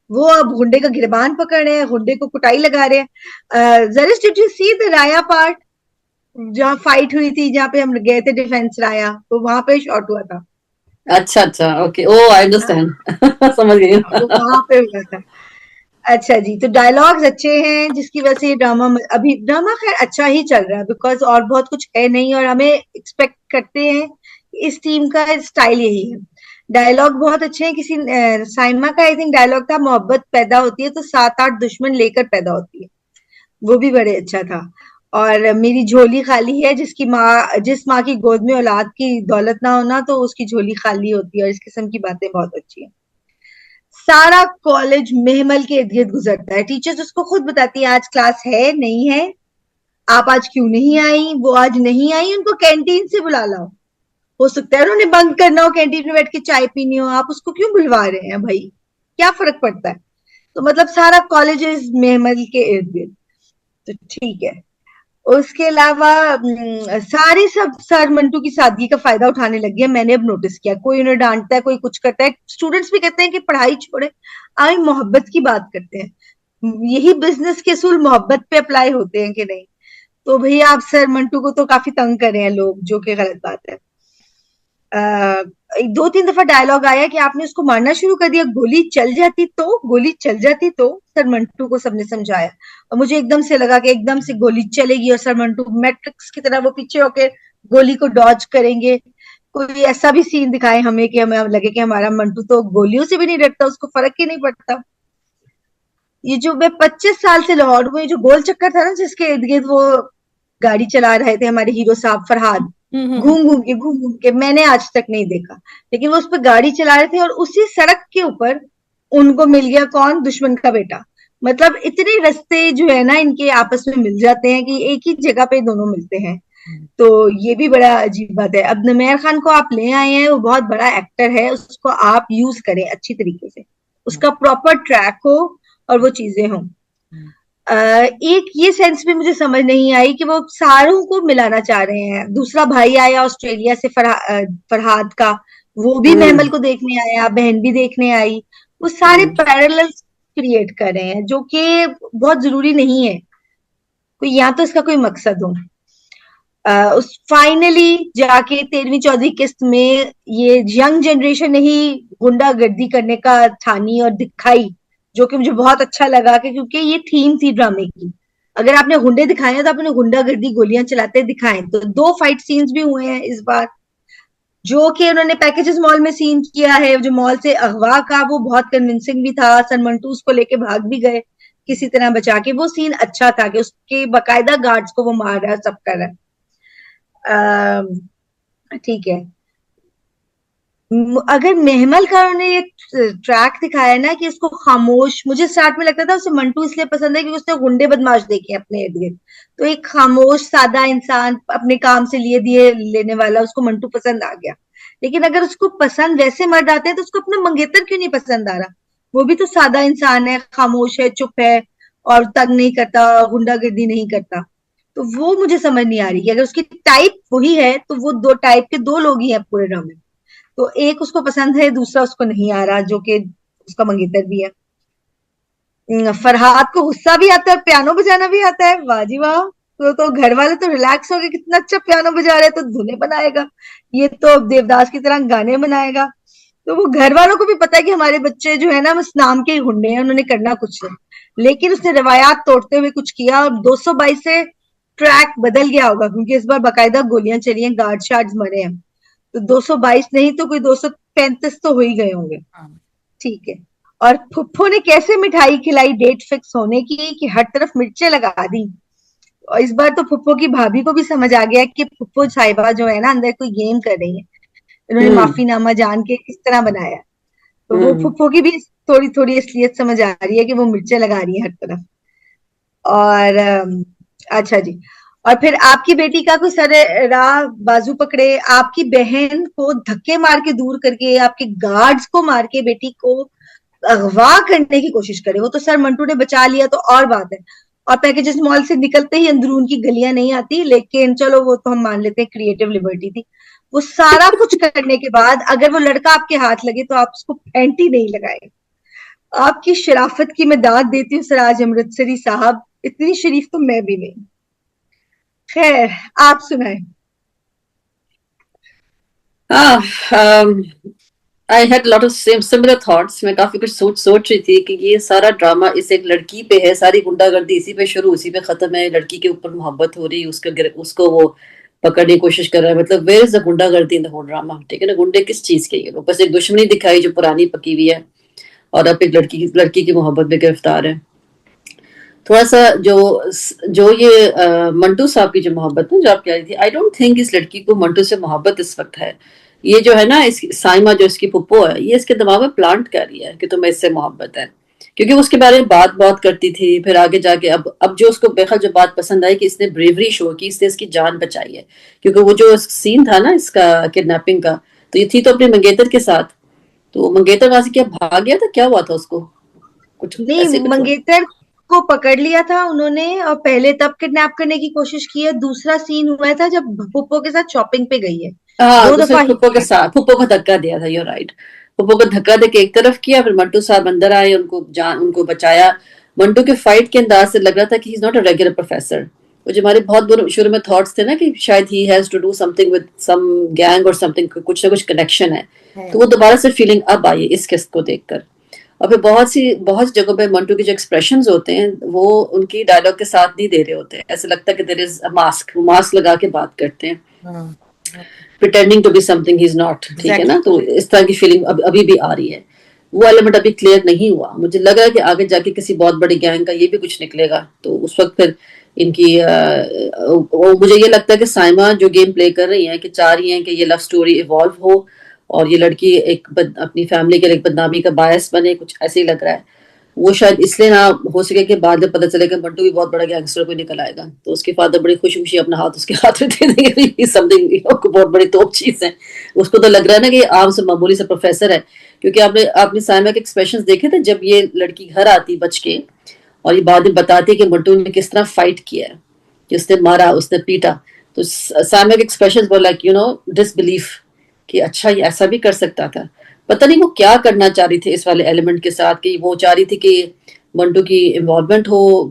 वो अब हुंडे का गिरबान पकड़ रहे हैं, हुंडे को कुटाई लगा रहे हैं। जरिस, did you see the Raya part, जहाँ फाइट हुई थी, जहाँ पे हम गए थे डिफेंस राया, तो वहां पे शॉट हुआ था। अच्छा अच्छा, ओके, ओ आई हाँ, अंडरस्टैंड। समझ गई। वो वहां पे हुआ था। अच्छा जी, तो डायलॉग्स अच्छे हैं जिसकी वजह से ये ड्रामा, अभी ड्रामा खैर अच्छा ही चल रहा है, बिकॉज और बहुत कुछ है नहीं, और हमें एक्सपेक्ट करते हैं इस टीम का स्टाइल यही है। डायलॉग बहुत अच्छे हैं। किसी साइमा का आई थिंक डायलॉग था, मोहब्बत पैदा होती है तो 7-8 दुश्मन लेकर पैदा होती है, वो भी बड़े अच्छा था। और मेरी झोली खाली है, जिस माँ की गोद में औलाद की दौलत ना होना तो उसकी झोली खाली होती है, और इस किस्म की बातें बहुत अच्छी है। सारा कॉलेज महमल के इर्द गिर्द गुजरता है। टीचर्स उसको खुद बताती है आज क्लास है नहीं है, आप आज क्यों नहीं आई, वो आज नहीं आई, उनको कैंटीन से बुला लाओ। हो सकता है उन्होंने बंक करना हो, कैंटीन में बैठ के चाय पीनी हो, आप उसको क्यों बुलवा रहे हैं भाई, क्या फर्क पड़ता है। तो मतलब सारा कॉलेज महमल के इर्द गिर्द। तो ठीक है। उसके अलावा सारे सब सर मंटू की सादगी का फायदा उठाने लग गया। मैंने अब नोटिस किया, कोई उन्हें डांटता है, कोई कुछ करता है, स्टूडेंट्स भी कहते हैं कि पढ़ाई छोड़े, आए मोहब्बत की बात करते हैं। यही बिजनेस के असूल मोहब्बत पे अप्लाई होते हैं कि नहीं। तो भैया आप सर मंटू को तो काफी तंग कर रहे हैं लोग, जो कि गलत बात है। दो तीन दफा डायलॉग आया कि आपने उसको मारना शुरू कर दिया, गोली चल जाती तो, गोली चल जाती तो, सर मंटू को सबने समझाया। और मुझे एकदम से लगा कि एकदम से गोली चलेगी और सर मंटू मैट्रिक्स की तरह वो पीछे होकर गोली को डॉज करेंगे। कोई ऐसा भी सीन दिखाए हमें कि हमें लगे कि हमारा मंटू तो गोलियों से भी नहीं डरता, उसको फर्क ही नहीं पड़ता। ये जो मैं 25 साल से लाहौर में जो गोल चक्कर था ना, जिसके इर्द गिर्द वो गाड़ी चला रहे थे हमारे हीरो साहब फरहाद, घूम घूम के मैंने आज तक नहीं देखा। लेकिन वो उस पर गाड़ी चला रहे थे और उसी सड़क के ऊपर उनको मिल गया कौन, दुश्मन का बेटा। मतलब इतने रास्ते जो है ना इनके आपस में मिल जाते हैं कि एक ही जगह पे दोनों मिलते हैं। तो ये भी बड़ा अजीब बात है। अब नमैर खान को आप ले आए हैं, वो बहुत बड़ा एक्टर है, उसको आप यूज करें अच्छी तरीके से, उसका प्रॉपर ट्रैक हो और वो चीजें हों। एक ये सेंस भी मुझे समझ नहीं आई कि वो सारों को मिलाना चाह रहे हैं। दूसरा भाई आया ऑस्ट्रेलिया से, फरहाद का, वो भी महमल को देखने आया, बहन भी देखने आई। वो सारे पैरेलल्स क्रिएट कर रहे हैं जो कि बहुत जरूरी नहीं है। कोई या तो इसका कोई मकसद हो। उस फाइनली जाके 13वीं 14वीं किस्त में ये यंग जनरेशन ने ही गुंडागर्दी करने का ठानी और दिखाई, जो कि मुझे बहुत अच्छा लगा कि क्योंकि ये थीम थी ड्रामे की। अगर आपने गुंडे दिखाए हैं तो आपने गुंडागर्दी गोलियां चलाते दिखाएं। तो 2 फाइट सीन्स भी हुए हैं इस बार, जो कि उन्होंने पैकेजेस मॉल में सीन किया है। जो मॉल से अगवा का वो बहुत कन्विंसिंग भी था, सन मंटू उसको लेके भाग भी गए किसी तरह बचा के। वो सीन अच्छा था कि उसके बाकायदा गार्ड्स को वो मार रहा है, सब कर रहा है। ठीक है। अगर महमल का उन्होंने एक ट्रैक दिखाया ना कि उसको खामोश, मुझे स्टार्ट में लगता था उसे मंटू इसलिए पसंद है कि उसने गुंडे बदमाश देखे अपने इर्द गिर्द, तो एक खामोश सादा इंसान अपने काम से लिए दिए लेने वाला उसको मंटू पसंद आ गया। लेकिन अगर उसको पसंद वैसे मर्द आते हैं तो उसको अपना मंगेतर क्यों नहीं पसंद आ रहा। वो भी तो सादा इंसान है, खामोश है, चुप है और तंग नहीं करता, गुंडागर्दी नहीं करता। तो वो मुझे समझ नहीं आ रही कि अगर उसकी टाइप वही है तो वो दो टाइप के दो लोग ही हैं पूरे ड्रामे। तो एक उसको पसंद है, दूसरा उसको नहीं आ रहा, जो कि उसका मंगेतर भी है। फरहाद को गुस्सा भी आता है, पियानो बजाना भी आता है, वाह जी वाह। तो घर वाले तो रिलैक्स हो गए, कितना अच्छा पियानो बजा रहे, तो धुने बनाएगा, ये तो देवदास की तरह गाने बनाएगा। तो वो घर वालों को भी पता है कि हमारे बच्चे जो है ना बस नाम के ही गुंडे हैं, उन्होंने करना कुछ नहीं। लेकिन उसने रवायात तोड़ते हुए कुछ किया और 222 से ट्रैक बदल गया होगा, क्योंकि इस बार बाकायदा गोलियां चली हैं, गार्ड शार्ड मरे हैं। तो 222 नहीं तो कोई 235 तो हो ही गए होंगे। ठीक है। और फुप्पो ने कैसे मिठाई खिलाई डेट फिक्स होने की कि हर तरफ मिर्चें लगा दी। और इस बार तो फुप्पो की भाभी को भी समझ आ गया कि फुप्पो साहिबा जो है ना अंदर कोई गेम कर रही है। उन्होंने माफीनामा जान के किस तरह बनाया। तो वो फुप्पो की भी थोड़ी थोड़ी असलियत समझ आ रही है कि वो मिर्चें लगा रही है हर तरफ। और अच्छा जी। और फिर आपकी बेटी का कोई सर राह बाजू पकड़े, आपकी बहन को धक्के मार के दूर करके, आपके गार्ड्स को मार के बेटी को अगवा करने की कोशिश करे। वो तो सर मंटू ने बचा लिया तो और बात है। और पैकेजेस मॉल से निकलते ही अंदरून की गलियां नहीं आती, लेकिन चलो वो तो हम मान लेते हैं क्रिएटिव लिबर्टी थी। वो सारा कुछ करने के बाद अगर वो लड़का आपके हाथ लगे तो आप उसको पैंटी नहीं लगाए। आपकी शराफत की मैं दाद देती हूँ सराज अमृतसरी साहब, इतनी शरीफ तो मैं भी नहीं। खैर आप सुनाए। I had lot of similar thoughts. मैं काफी कुछ सोच रही थी कि ये सारा ड्रामा इस एक लड़की पे है, सारी गुंडागर्दी इसी पे शुरू इसी पे खत्म है। लड़की के ऊपर मोहब्बत हो रही, उसको वो पकड़ने की कोशिश कर रहा है। मतलब वेयर इज द गुंडागर्दी इन द होल ड्रामा। ठीक है ना, गुंडे किस चीज के ये लोग, बस एक दुश्मनी दिखाई जो पुरानी पकी हुई है और अब एक लड़की की मोहब्बत में गिरफ्तार है। थोड़ा सा जो ये मंटू साहब की जो मोहब्बत है जो आप कह रही थी, आई डोंट थिंक इस लड़की को मंटू से मोहब्बत इस वक्त है। ये जो है ना, इस साइमा जो इसकी पुप्पो है, ये इसके दिमाग में प्लांट कर रही है कि तुम्हें इससे मोहब्बत है, क्योंकि वो उसके बारे में बात बहुत करती थी। फिर आगे जाके अब जो उसको बेखल जो बात पसंद आई कि इसने ब्रेवरी शो की, इसने इसकी जान बचाई है, क्योंकि वो जो सीन था ना इसका किडनैपिंग का, तो ये थी तो अपने मंगेतर के साथ, तो मंगेतर वहां से क्या भाग गया था, क्या हुआ था उसको, कुछ नहीं, ऐसे कुछ हुआ। मंगेतर को पकड़ लिया था उन्होंने और पहले तब किडनैप करने की कोशिश की है। दूसरा सीन हुआ था जब पुप्पो के साथ शॉपिंग पे गई है। हाँ, दो तो दफा सिर्फ ही पुप्पो के किया। साथ पुप्पो को धक्का दिया था, यूर राइट। पुप्पो को धक्का दे के एक तरफ किया, फिर मंटू साहब अंदर आए, उनको बचाया। मंटू के फाइट के अंदाज से लग रहा था कि ही is not a regular professor. वो जो हमारे बहुत शुरू में थॉट्स थे ना कि शायद he has to do something with some gang और समथिंग, कुछ ना कुछ कनेक्शन है। तो वो दोबारा से फीलिंग अब आई इस किस्त को देखकर। और फिर बहुत जगहों पे मंटू के जो एक्सप्रेशंस होते हैं वो उनकी डायलॉग के साथ नहीं दे रहे होते हैं, ऐसे लगता है कि देयर इज अ मास्क, वो मास्क लगा के बात करते हैं, pretending to be something he is not, ठीक है एग्जैक्टली। ना। तो इस तरह की फीलिंग अभी भी आ रही है। वो एलिमेंट अभी क्लियर नहीं हुआ, मुझे लग रहा है कि आगे जाके किसी बहुत बड़ी गैंग का ये भी कुछ निकलेगा, तो उस वक्त फिर इनकी मुझे ये लगता है कि साइमा जो गेम प्ले कर रही है कि चाह रही है कि ये लव स्टोरी इवॉल्व हो और ये लड़की अपनी फैमिली के लिए एक बदनामी का बायस बने, कुछ ऐसे ही लग रहा है। वो शायद इसलिए ना हो सके कि बाद में पता चले कि मंटू भी बहुत बड़ा गैंगस्टर कोई निकल आएगा, तो उसके फादर बड़ी खुशी खुशी अपना हाथ उसके हाथ में दे देंगे, समथिंग बहुत बड़ी तोप चीज है। उसको तो लग रहा है ना कि ये आम से मामूली से प्रोफेसर है, क्योंकि आपने आपने साइमा के एक्सप्रेशंस देखे थे जब ये लड़की घर आती बच के, और ये बाद में बताती है कि मंटू ने किस तरह फाइट किया है, कि उसने मारा, उसने पीटा। तो साइमा के एक्सप्रेशंस वर लाइक डिसबिलीफ कि अच्छा ये ऐसा भी कर सकता था। पता नहीं वो क्या करना चाह रही थी इस वाले एलिमेंट के साथ, कि वो चाह रही थी कि मंटू की इन्वॉल्वमेंट हो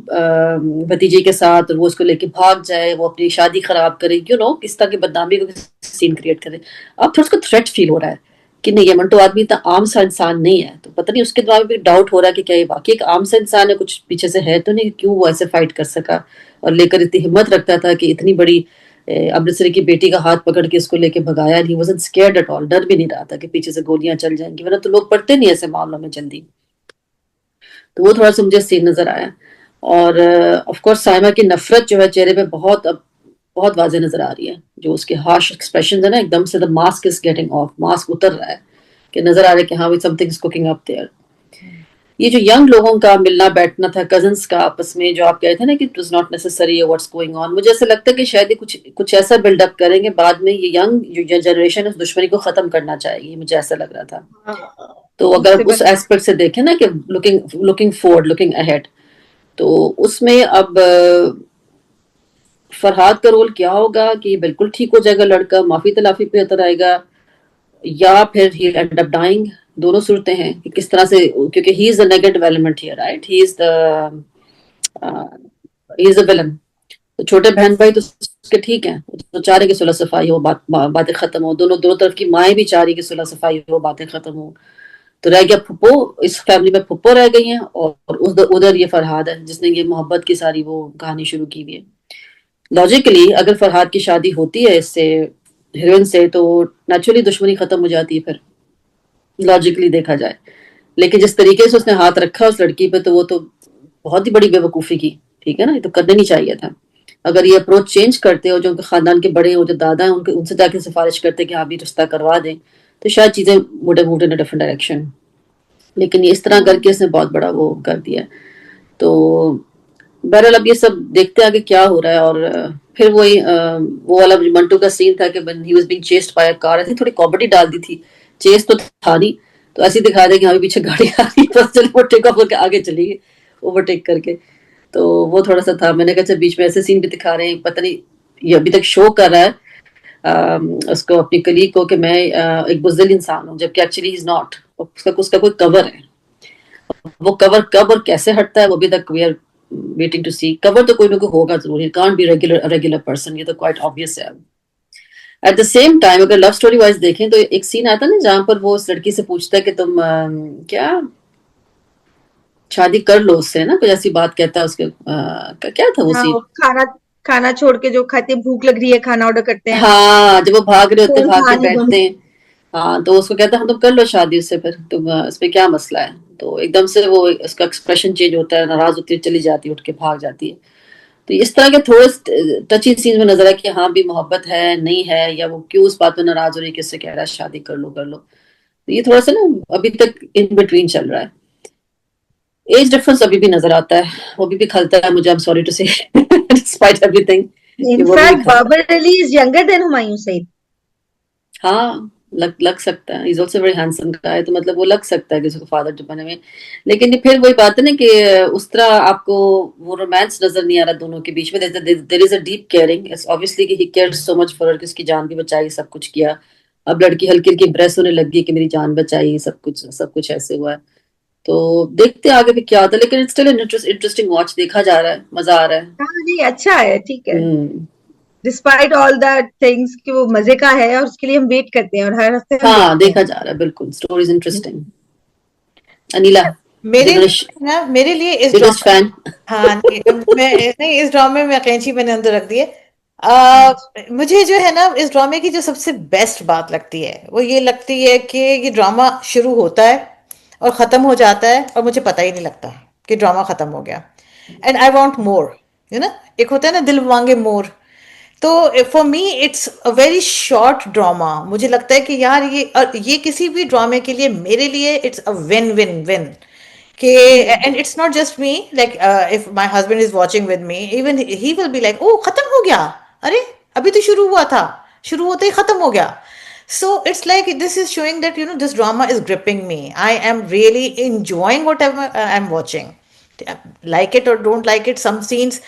भतीजे के साथ और वो उसको लेके भाग जाए, वो अपनी शादी खराब करे, किस तरह की बदनामी को सीन क्रिएट करे। अब थोड़ा उसको थ्रेट फील हो रहा है कि नहीं, ये मंटू आदमी इतना आम सा इंसान नहीं है, तो पता नहीं उसके दिमाग में भी डाउट हो रहा है कि क्या ये वाकई एक आम सा इंसान है, कुछ पीछे से है तो नहीं, क्यों वो ऐसे फाइट कर सका और लेकर इतनी हिम्मत रखता था कि इतनी बड़ी अमृतसर की बेटी का हाथ पकड़ के इसको लेके भगाया। नहीं, वाज़न्ट स्कैर्ड एट ऑल, डर भी नहीं रहा था कि पीछे से गोलियां चल जाएंगी, वरना तो लोग पढ़ते नहीं ऐसे मामलों में जल्दी। तो वो थोड़ा सा मुझे सीन नजर आया। और ऑफ कोर्स साइमा की नफरत जो है चेहरे पे बहुत अब बहुत वाजे नजर आ रही है, जो उसके हार्श एक्सप्रेशन है ना, एकदम से the mask is getting off, mask उतर रहा है, कि नजर आ रहा है कि हाँ भाई something is cooking up there. ये जो यंग लोगों का मिलना बैठना था कजन्स का आपस में, जो आप कह रहे थे ना कि it was not necessary what's going on, मुझे ऐसा लगता है कि शायद ये कुछ कुछ ऐसा बिल्डअप करेंगे बाद में, ये यंग जो जनरेशन है उस दुश्मनी को खत्म करना चाहेगी, मुझे ऐसा लग रहा था। हाँ, तो अगर उससे उस बना। एस्पेक्ट से देखें ना कि looking looking forward, looking ahead, तो उसमें अब फरहाद का रोल क्या होगा कि बिल्कुल ठीक हो जाएगा लड़का, माफी तलाफी पे उतर आएगा, या फिर ही एंड अप डाइंग। दोनों सूरतें हैं कि किस तरह से, क्योंकि he is the negative element here, right, he is the villain. तो छोटे बहन भाई तो उसके ठीक है, तो चाह रहे कि सुलह सफाई हो, बातें खत्म हो, दोनों दोनों तरफ की माएँ भी चाह रही कि सुलह सफाई हो, बातें खत्म हो। तो रह गया फुप्पो, इस फैमिली में फुप्पो रह गई हैं, और उधर ये फरहाद है जिसने ये मोहब्बत की सारी वो कहानी शुरू की हुई है। लॉजिकली अगर फरहाद की शादी होती है इससे, हीरोइन से, तो नेचुरली दुश्मनी खत्म हो जाती है फिर, लॉजिकली देखा जाए। लेकिन जिस तरीके से उसने हाथ रखा उस लड़की पे, तो वो तो बहुत ही बड़ी बेवकूफ़ी की, ठीक है ना, ये तो करने नहीं चाहिए था। अगर ये अप्रोच चेंज करते हो, जो उनके खानदान के बड़े हो, जो दादा हैं, उनके उनसे जाके सिफारिश करते कि हाँ भी रिश्ता करवा दें, तो शायद चीज़ें would have moved in a different direction. लेकिन ये इस तरह करके इसने बहुत बड़ा वो कर दिया। तो बहरहाल अब ये सब देखते हैं आगे क्या हो रहा है। और फिर वही वो वाला मंटू का सीन था कि when he was being chased by a car, ऐसी थोड़ी कॉमेडी डाल दी थी, चेस तो था नहीं, तो ऐसे ही दिखा दे कि हाँ पीछे गाड़ी आ रही है, बस चलो वो टेक ऑफ करके आगे चली गई, ओवरटेक करके। तो वो थोड़ा सा था, मैंने कहा अच्छा बीच में ऐसे सीन भी दिखा रहे हैं, पता नहीं ये अभी तक शो कर रहा है उसको, अपनी कलीग को, कि मैं एक बुज़दिल इंसान हूँ, जबकि एक्चुअली ही इज नॉट। उसका उसका कोई कवर है, वो कवर कब और कैसे हटता है वो अभी तक we are waiting to see. Cover तो कोई ना कोई होगा जरूर, it can't be regular person, ये तो क्वाइट ऑब्वियस है। एट द सेम टाइम अगर लव स्टोरी वाइज देखें तो एक सीन आता है ना जहां पर वो उस लड़की से पूछता है कि तुम क्या शादी कर लो उससे, ना कुछ ऐसी बात कहता है उसके क्या था वो हाँ, सीन। वो खाना खाना छोड़ के जो खाते, भूख लग रही है, खाना ऑर्डर करते हैं। हाँ, जब वो भाग रहे होते हैं, फोन भाग था के नहीं बंद। बैठते हैं। हाँ, तो उसको कहता है हम तुम कर लो शादी उससे, फिर तुम इसमें क्या मसला है। तो एकदम से वो उसका एक्सप्रेशन चेंज होता है, नाराज होती है, चली जाती है, उठ के भाग जाती है। तो इस तरह के थोड़े टची सीन में नजर आया कि हाँ भी मोहब्बत है नहीं है, या वो क्यों उस बात में नाराज हो रही है कि उससे कह रहा है शादी कर लो कर लो। तो ये थोड़ा सा ना अभी तक इन बिटवीन चल रहा है। एज डिफरेंस अभी भी नजर आता है, वो अभी भी खलता है मुझे, I am sorry to say despite everything, कि वो अभी भी इनफैक्ट खलता है। Babar Ali is younger than Humayun Saeed. हाँ, लग सकता है, is also very handsome guy, तो मतलब वो लग सकता है किसी को फादर जो बने में। लेकिन ये फिर वही बात है ना कि उस तरह आपको वो रोमांस नजर नहीं आ रहा दोनों के बीच में। There is a deep caring, it's obviously कि he cared so much for her कि उसकी जान भी बचाई, सब कुछ किया। अब लड़की हल्की हल्की इम्प्रेस होने लगी कि मेरी जान बचाई, सब कुछ ऐसे हुआ है। तो देखते हैं आगे भी क्या होता है, लेकिन इट्स स्टिल इंटरेस्टिंग वॉच, देखा जा रहा है, मजा आ रहा है। हाँ नहीं अच्छा है, ठीक है। हम्म। डिस्पाइट ऑल दैट थिंग्स कि वो मजे का है और उसके लिए हम वेट करते हैं और हर हफ्ते हम हाँ, देखते देखा हैं। जा रहा है, बिल्कुल स्टोरीज इंटरेस्टिंग। अनिला, मेरे जिन्होंने लिए ना, मेरे लिए इस बिगेस्ट ड्रामा, फैन। हाँ नहीं, मैं नहीं, इस ड्रामे में कैंची मैंने अंदर रख दी है। अच्छा। मुझे जो है ना इस ड्रामे की जो सबसे बेस्ट बात लगती है वो ये लगती है कि ये ड्रामा शुरू होता है और खत्म हो जाता है और मुझे पता ही नहीं लगता कि ड्रामा खत्म हो गया। And I want more, you ना, एक होता है ना दिल मांगे मोर। तो for me it's a very short drama. मुझे लगता है कि यार ये किसी भी ड्रामे के लिए, मेरे लिए it's a win win win कि, and it's not just me, like if my husband is watching with me, even he will be like, ओ खत्म हो गया, अरे अभी तो शुरू हुआ था, शुरू होते ही खत्म हो गया। So it's like this is showing that this drama is gripping me. I am really enjoying whatever I'm watching. Like it or don't like it, some scenes,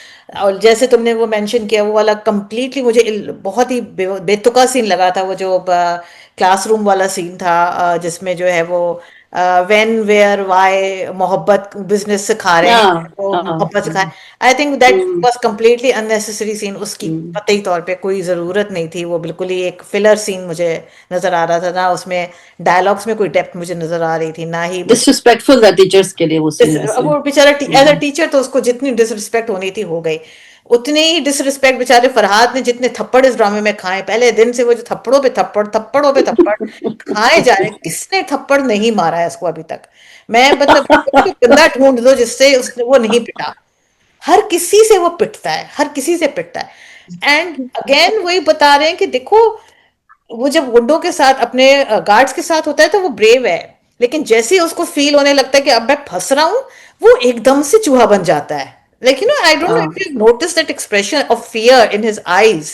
और जैसे तुमने वो मेंशन किया वो वाला कंप्लीटली मुझे बहुत ही बेतुका सीन लगा था, वो जो क्लासरूम वाला सीन था, जिसमें जो है वो व्हेन वेयर व्हाई मोहब्बत बिजनेस सिखा रहे हैं, हाँ, वो हाँ, मोहब्बत सिखाए। I think that hmm, was completely unnecessary scene, उसकी हम्म। कतई तौर पे कोई ज़रूरत नहीं थी, वो बिल्कुल ही एक फिलर सीन मुझे नज़र आ रहा था। ना उसमें डायलॉग्स में कोई डेप्थ मुझे नज़र आ रही थी, ना ही मुझे डिसरिस्पेक्टफुल था टीचर्स के लिए वो सीन अब वैसे। वो बेचारा एज अ टीचर तो उसको जितनी डिसरिस्पेक्ट होनी थी हो गई। उतनी ही डिसरिस्पेक्ट बेचारे फरहाद ने जितने थप्पड़ इस ड्रामे में खाए, पहले दिन से वो जो थप्पड़ों पे थप्पड़ खाए जा रहे, किसने थप्पड़ नहीं मारा है इसको अभी तक? मैं मतलब कोई भी बंदा ढूंढ दो जिससे उसने वो नहीं पिटा। हर किसी से वो पिटता है, हर किसी से पिटता है। एंड अगेन वही बता रहे हैं कि देखो, वो जब गुंडों के साथ अपने गार्ड्स के साथ होता है तो वो ब्रेव है, लेकिन जैसे ही उसको फील होने लगता है कि अब मैं फंस रहा हूं, वो एकदम से चूहा बन जाता है। लाइक आई डोंट नो हाँ, if you notice that expression of fear in his eyes.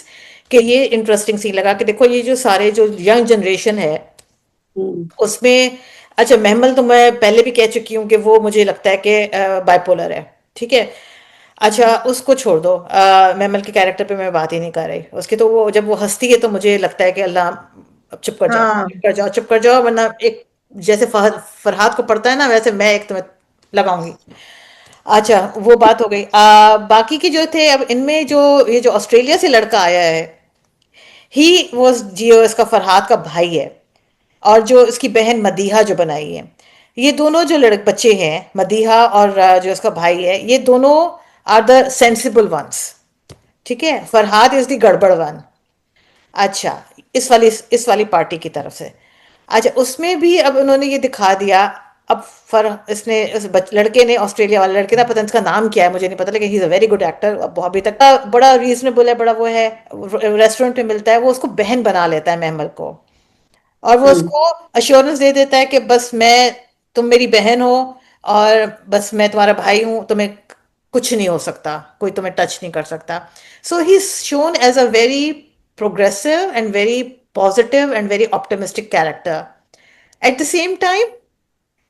कि ये इंटरेस्टिंग सीन लगा कि देखो ये जो सारे जो यंग जनरेशन है हम्म, उसमें, अच्छा महमल तो मैं पहले भी कह चुकी हूँ कि वो मुझे लगता है कि बाइपोलर है, ठीक है। अच्छा उसको छोड़ दो, महमल के कैरेक्टर पे मैं बात ही नहीं कर रही उसकी। तो वो जब वो हंसती है तो मुझे लगता है कि अल्लाह, अब चुप कर जाओ, हाँ। चुप कर जाओ, चुप कर जाओ, वरना एक जैसे फरहाद को पड़ता है ना वैसे मैं एक तुम्हें लगाऊंगी। अच्छा वो बात हो गई। बाकी के जो थे, अब इनमें जो ये जो ऑस्ट्रेलिया से लड़का आया है, ही वॉज जियो, इसका फरहाद का भाई है। और जो इसकी बहन मदीहा जो बनाई है, ये दोनों जो लड़के बच्चे हैं, मदीहा और जो इसका भाई है, ये दोनों आर द सेंसिबल वंस, ठीक है। फरहाद इज द गड़बड़ वन। अच्छा, इस वाली पार्टी की तरफ से। अच्छा उसमें भी अब उन्होंने ये दिखा दिया। अब फर इसने लड़के ने, ऑस्ट्रेलिया वाले लड़के ना, पता नहीं इसका नाम क्या है मुझे नहीं पता, लेकिन ही is a very good actor. अब अभी तक का बड़ा रीजनेबल है, बड़ा वो है, रेस्टोरेंट में मिलता है, वो उसको बहन बना लेता है महमल को। और वो हम्म, उसको अश्योरेंस दे देता है कि बस मैं, तुम मेरी बहन हो और बस मैं तुम्हारा भाई हूं, तुम्हें कुछ नहीं हो सकता, कोई तुम्हें टच नहीं कर सकता। So he is shown as a very progressive and very positive and very optimistic character. At the same time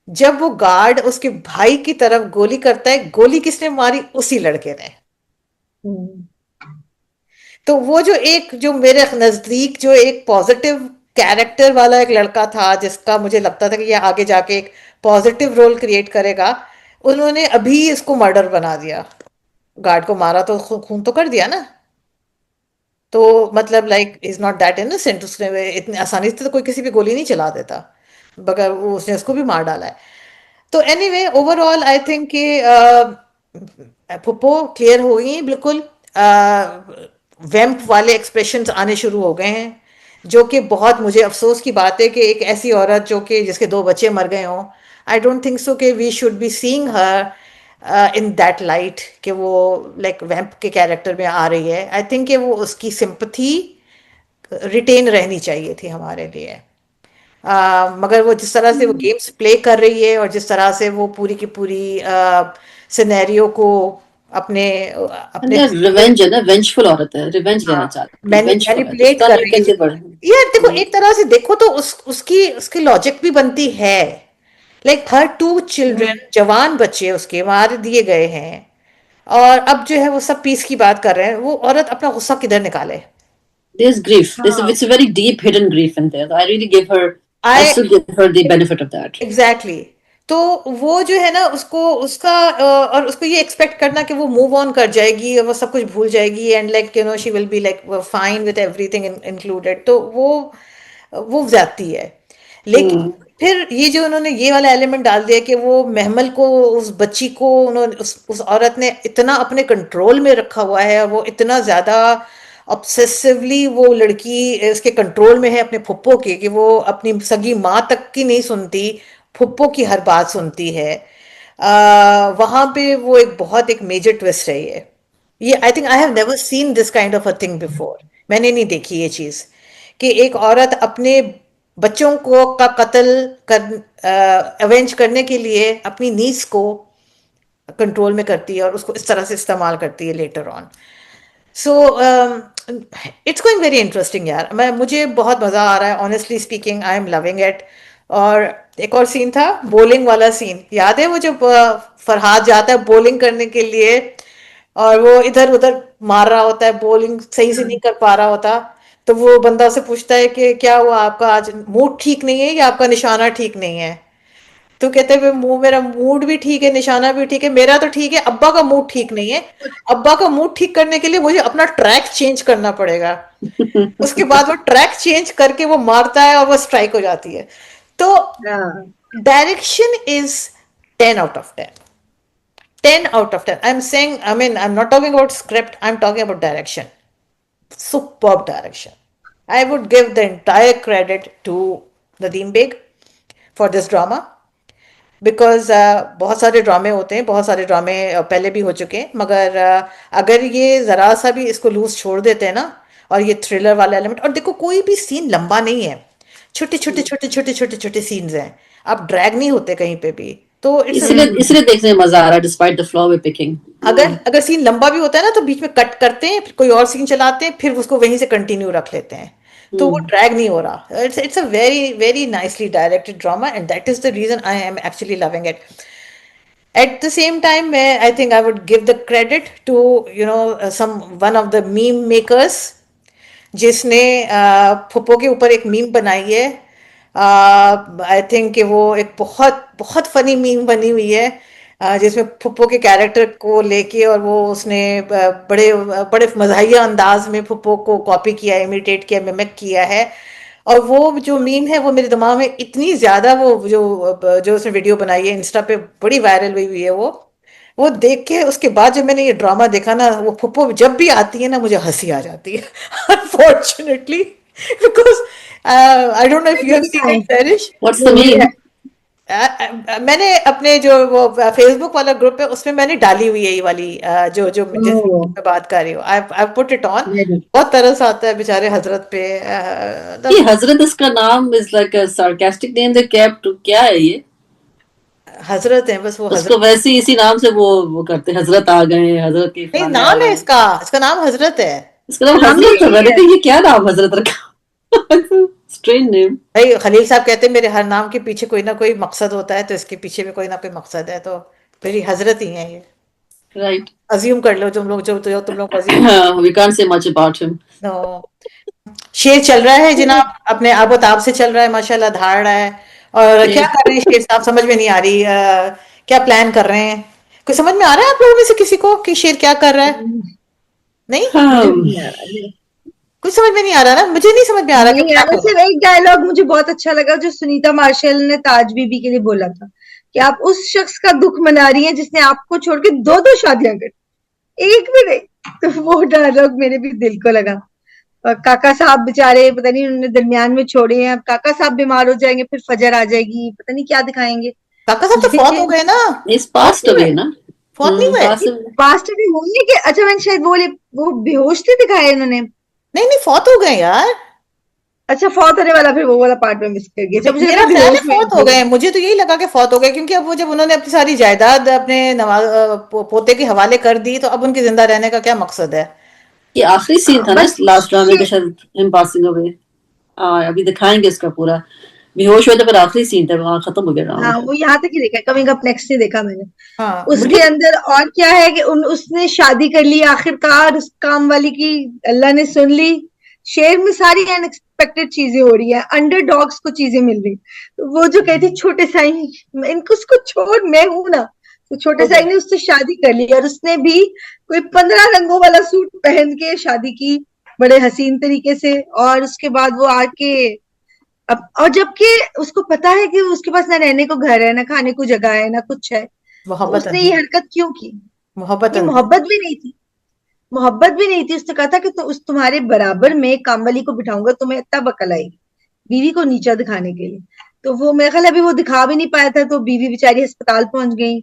जब वो गार्ड उसके भाई की तरफ गोली करता है, गोली किसने मारी? उसी लड़के ने। हम्म, तो वो जो एक, जो मेरे नजदीक जो एक पॉजिटिव कैरेक्टर वाला एक लड़का था, जिसका मुझे लगता था कि ये आगे जाके एक पॉजिटिव रोल क्रिएट करेगा, उन्होंने अभी इसको मर्डर बना दिया। गार्ड को मारा तो खून तो कर दिया ना। तो मतलब like is not that innocent, उसने इतनी आसानी से तो कोई किसी पे गोली नहीं चला देता, बगैर उसने उसको भी मार डाला है। तो एनीवे ओवरऑल आई थिंक कि फुप्पो क्लियर हो गई हैं बिल्कुल। वैम्प वाले एक्सप्रेशंस आने शुरू हो गए हैं, जो कि बहुत मुझे अफसोस की बात है कि एक ऐसी औरत जो कि जिसके 2 बच्चे मर गए हों, आई डोंट थिंक सो कि we should be seeing her in that light कि वो लाइक वैम्प के कैरेक्टर में आ रही है। आई थिंक कि वो उसकी सिंपथी रिटेन रहनी चाहिए थी हमारे लिए। मगर वो जिस तरह से वो गेम्स प्ले कर रही है और जिस तरह से वो पूरी की पूरी सिनेरियो को अपने अपने अंदर रिवेंज है ना, वेंजफुल औरत है, रिवेंज लेना चाहती है, वेंजफुल है, मैनिपुलेट जितना कर भी रही कहते बढ़। है यार। देखो एक तरह से देखो तो उसकी उसकी लॉजिक भी बनती है। लाइक हर टू चिल्ड्रन, जवान बच्चे उसके मार दिए गए हैं, और अब जो है वो सब पीस की बात कर रहे हैं। वो औरत अपना गुस्सा किधर निकाले? There's grief. There's हाँ it's a very deep hidden grief in there. I really give her. I I still give her the benefit of that. Exactly exactly. तो वो जो है ना उसको उसका और उसको ये एक्सपेक्ट करना कि वो मूव ऑन कर जाएगी और वो सब कुछ भूल जाएगी, and like you know she will be like fine with everything included, तो वो जाती है। लेकिन Hmm. फिर ये जो उन्होंने ये वाला एलिमेंट डाल दिया कि वो महमल को, उस बच्ची को उन्होंने उस औरत ने इतना अपने कंट्रोल में रखा हुआ है, और वो इतना ज्यादा ऑब्सेसिवली वो लड़की इसके कंट्रोल में है अपने फुप्पो के, कि वो अपनी सगी माँ तक की नहीं सुनती, फुप्पो की हर बात सुनती है। वहां पे वो एक बहुत एक मेजर ट्विस्ट है ये I think I have never seen this kind of a thing before. मैंने नहीं देखी ये चीज कि एक औरत अपने बच्चों को का कत्ल कर अवेंज करने के लिए अपनी नीस को कंट्रोल में करती है और उसको इस तरह से इस्तेमाल करती है later on. So it's going very interesting यार। मुझे बहुत मजा आ रहा है, honestly speaking I am loving it. और एक और सीन था, बोलिंग वाला सीन, याद है वो जब फरहाद जाता है बोलिंग करने के लिए, और वो इधर उधर मार रहा होता है, बॉलिंग सही से नहीं कर पा रहा होता, तो वो बंदा उसे पूछता है कि क्या हुआ, आपका आज मूड ठीक नहीं है या आपका निशाना ठीक नहीं है? तो कहते हैं मुंह, मेरा मूड भी ठीक है, निशाना भी ठीक है, मेरा तो ठीक है, अब्बा का मूड ठीक नहीं है। अब्बा का मूड ठीक करने के लिए मुझे अपना ट्रैक चेंज करना पड़ेगा। उसके बाद वो ट्रैक चेंज करके वो मारता है और वो स्ट्राइक हो जाती है। तो हाँ direction is 10 out of 10, 10 out of 10. I'm saying, I mean, I'm not talking about script, I'm talking about direction. Superb direction. I would give the entire credit to Nadeem Beg for this drama. Because बहुत सारे ड्रामे होते हैं, बहुत सारे ड्रामे पहले भी हो चुके हैं, मगर अगर ये ज़रा सा भी इसको लूज छोड़ देते हैं ना, और ये थ्रिलर वाला एलिमेंट, और देखो कोई भी सीन लंबा नहीं है, छोटे छोटे छोटे छोटे छोटे छोटे सीन्स हैं, आप ड्रैग नहीं होते कहीं पे भी, तो इट्स इसलिए इसलिए देखने में मजा आ रहा है, despite the flaw we picking. अगर अगर सीन लंबा भी होता है ना तो बीच में कट करते हैं, फिर कोई और सीन चलाते हैं, फिर उसको वहीं से कंटिन्यू रख लेते हैं, तो वो ड्रैग नहीं हो रहा। It's a very very nicely directed drama, and that is the reason I am actually loving it. At the same time, I think I would give the credit to some one of the meme makers जिसने फुप्पो के ऊपर एक मीम बनाई है। आई थिंक कि वो एक बहुत बहुत फनी मीम बनी हुई है, जिसमें फुप्पो के कैरेक्टर को लेके, और वो उसने बड़े बड़े मज़ाहिया अंदाज में फुप्पो को कॉपी किया, इमिटेट किया, मिमिक किया है। और वो जो मीम है वो मेरे दिमाग में इतनी ज्यादा, वो जो जो उसने वीडियो बनाई है इंस्टा पे, बड़ी वायरल हुई हुई है वो देख के उसके बाद जब मैंने ये ड्रामा देखा ना, वो फुप्पो जब भी आती है ना मुझे हंसी आ जाती है unfortunately, because I don't know if you have seen it perish. What's the meme? मैंने अपने जो वो फेसबुक वाला ग्रुप है उसमें मैंने डाली हुई है ये वाली, जो जो जिस ओह मैं बात कर रही हूँ, I put it on. Very बहुत तरस आता है बेचारे हजरत पे, ये हजरत, इसका नाम is like a sarcastic name they kept, क्या है ये? हजरत है बस, वो उसको हजरत। वैसे ही इसी नाम से वो करते, हजरत आ गए, हजरत के नहीं, फलाने आ नाम है गए। इसका, इसका नाम हजरत है। इसका नाम नाम हजरत है, यही मैंने है। कहा ये क्या नाम हजरत रखा। Strange name. भाई खलील साहब कहते हैं मेरे हर नाम के पीछे कोई ना कोई मकसद होता है, तो इसके पीछे भी कोई ना कोई मकसद है, तो मेरी हजरत ही है ये। राइट। अज्यूम कर लो तुम लोग, जो तुम लोग assume. We can't say much about him. No, शेर चल रहा है जनाब, अपने आबोताब से चल रहा है माशाल्लाह, धाड़ रहा है। और क्या कर रहे हैं शेर साहब, समझ में नहीं आ रही, क्या प्लान कर रहे हैं? कोई समझ में आ रहा है आप लोगों में से किसी को कि शेर क्या कर रहा है? नहीं, मुझे हाँ, नहीं आ रहा नहीं। कुछ समझ में नहीं आ रहा ना, मुझे नहीं समझ में आ रहा कि नहीं क्या यार, कर रहा सिर्फ एक डायलॉग मुझे बहुत अच्छा लगा जो सुनीता मार्शल ने ताज बीबी के लिए बोला था कि आप उस शख्स का दुख मना रही हैं जिसने आपको छोड़ के दो दो शादियां कर, एक भी नहीं। तो वो डायलॉग मेरे भी दिल को लगा। और काका साहब बेचारे, पता नहीं उन्होंने दरमियान में छोड़े हैं, अब काका साहब बीमार हो जाएंगे, फिर फजर आ जाएगी, पता नहीं क्या दिखाएंगे। काका साहब तो फौत हो गए ना। इज फौत पास्ट नहीं अवे हुए? ना। फौत नहीं हुए? पास पास्ट में हुई है कि अच्छा मैंने शायद वो बेहोश थे दिखाए इन्होंने। नहीं नहीं, फौत हो गए यार। अच्छा फौत होने वाला, फिर वो वाला पार्ट में मिस कर गया। अच्छा मुझे मेरा लगा ख्याल है बेहोश हुए फौत हो थे। गए, मुझे तो यही लगा कि फौत हो गए, क्योंकि अब वो जब उन्होंने अपनी सारी जायदाद अपने पोते के हवाले कर दी, तो अब उनके जिंदा रहने का क्या मकसद है? ये आखिरी सीन था ना बट लास्ट ड्रामे का शायद, हिम पासिंग अवे। अभी दिखाएंगे इसका पूरा। बेहोश हुए थे पर आखिरी सीन था, वहां खत्म हो गया ड्रामा हाँ शायद। वो यहाँ तक ही देखा, कमिंग अप नेक्स्ट नहीं देखा मैंने। हाँ मुझे। उसके अंदर और क्या है कि उसने शादी कर ली आखिरकार, उस काम वाली की। अल्लाह ने सुन ली। शेर में सारी अनएक्सपेक्टेड चीजें हो रही है, अंडरडॉग्स को चीजें मिल रही। तो वो जो कहती छोटे साई, इनको उसको छोड़, मैं हूं ना। तो छोटे साई ने उससे शादी कर ली, और उसने भी कोई 15 रंगों वाला सूट पहन के शादी की, बड़े हसीन तरीके से। और उसके बाद वो आके अब, और जबकि उसको पता है कि उसके पास ना रहने को घर है, ना खाने को जगह है, ना कुछ है, तो मोहब्बत उसने ये अंधी। हरकत क्यों की? मोहब्बत ये अंधी। मोहब्बत भी नहीं थी। मोहब्बत भी नहीं थी। उसने कहा था कि तो उस तुम्हारे बराबर में कामवाली को बिठाऊंगा, तुम्हें तब अकल आएगी। बीवी को नीचा दिखाने के लिए। तो वो मेरे ख्याल अभी वो दिखा भी नहीं पाया था, तो बीवी बेचारी अस्पताल पहुंच गई।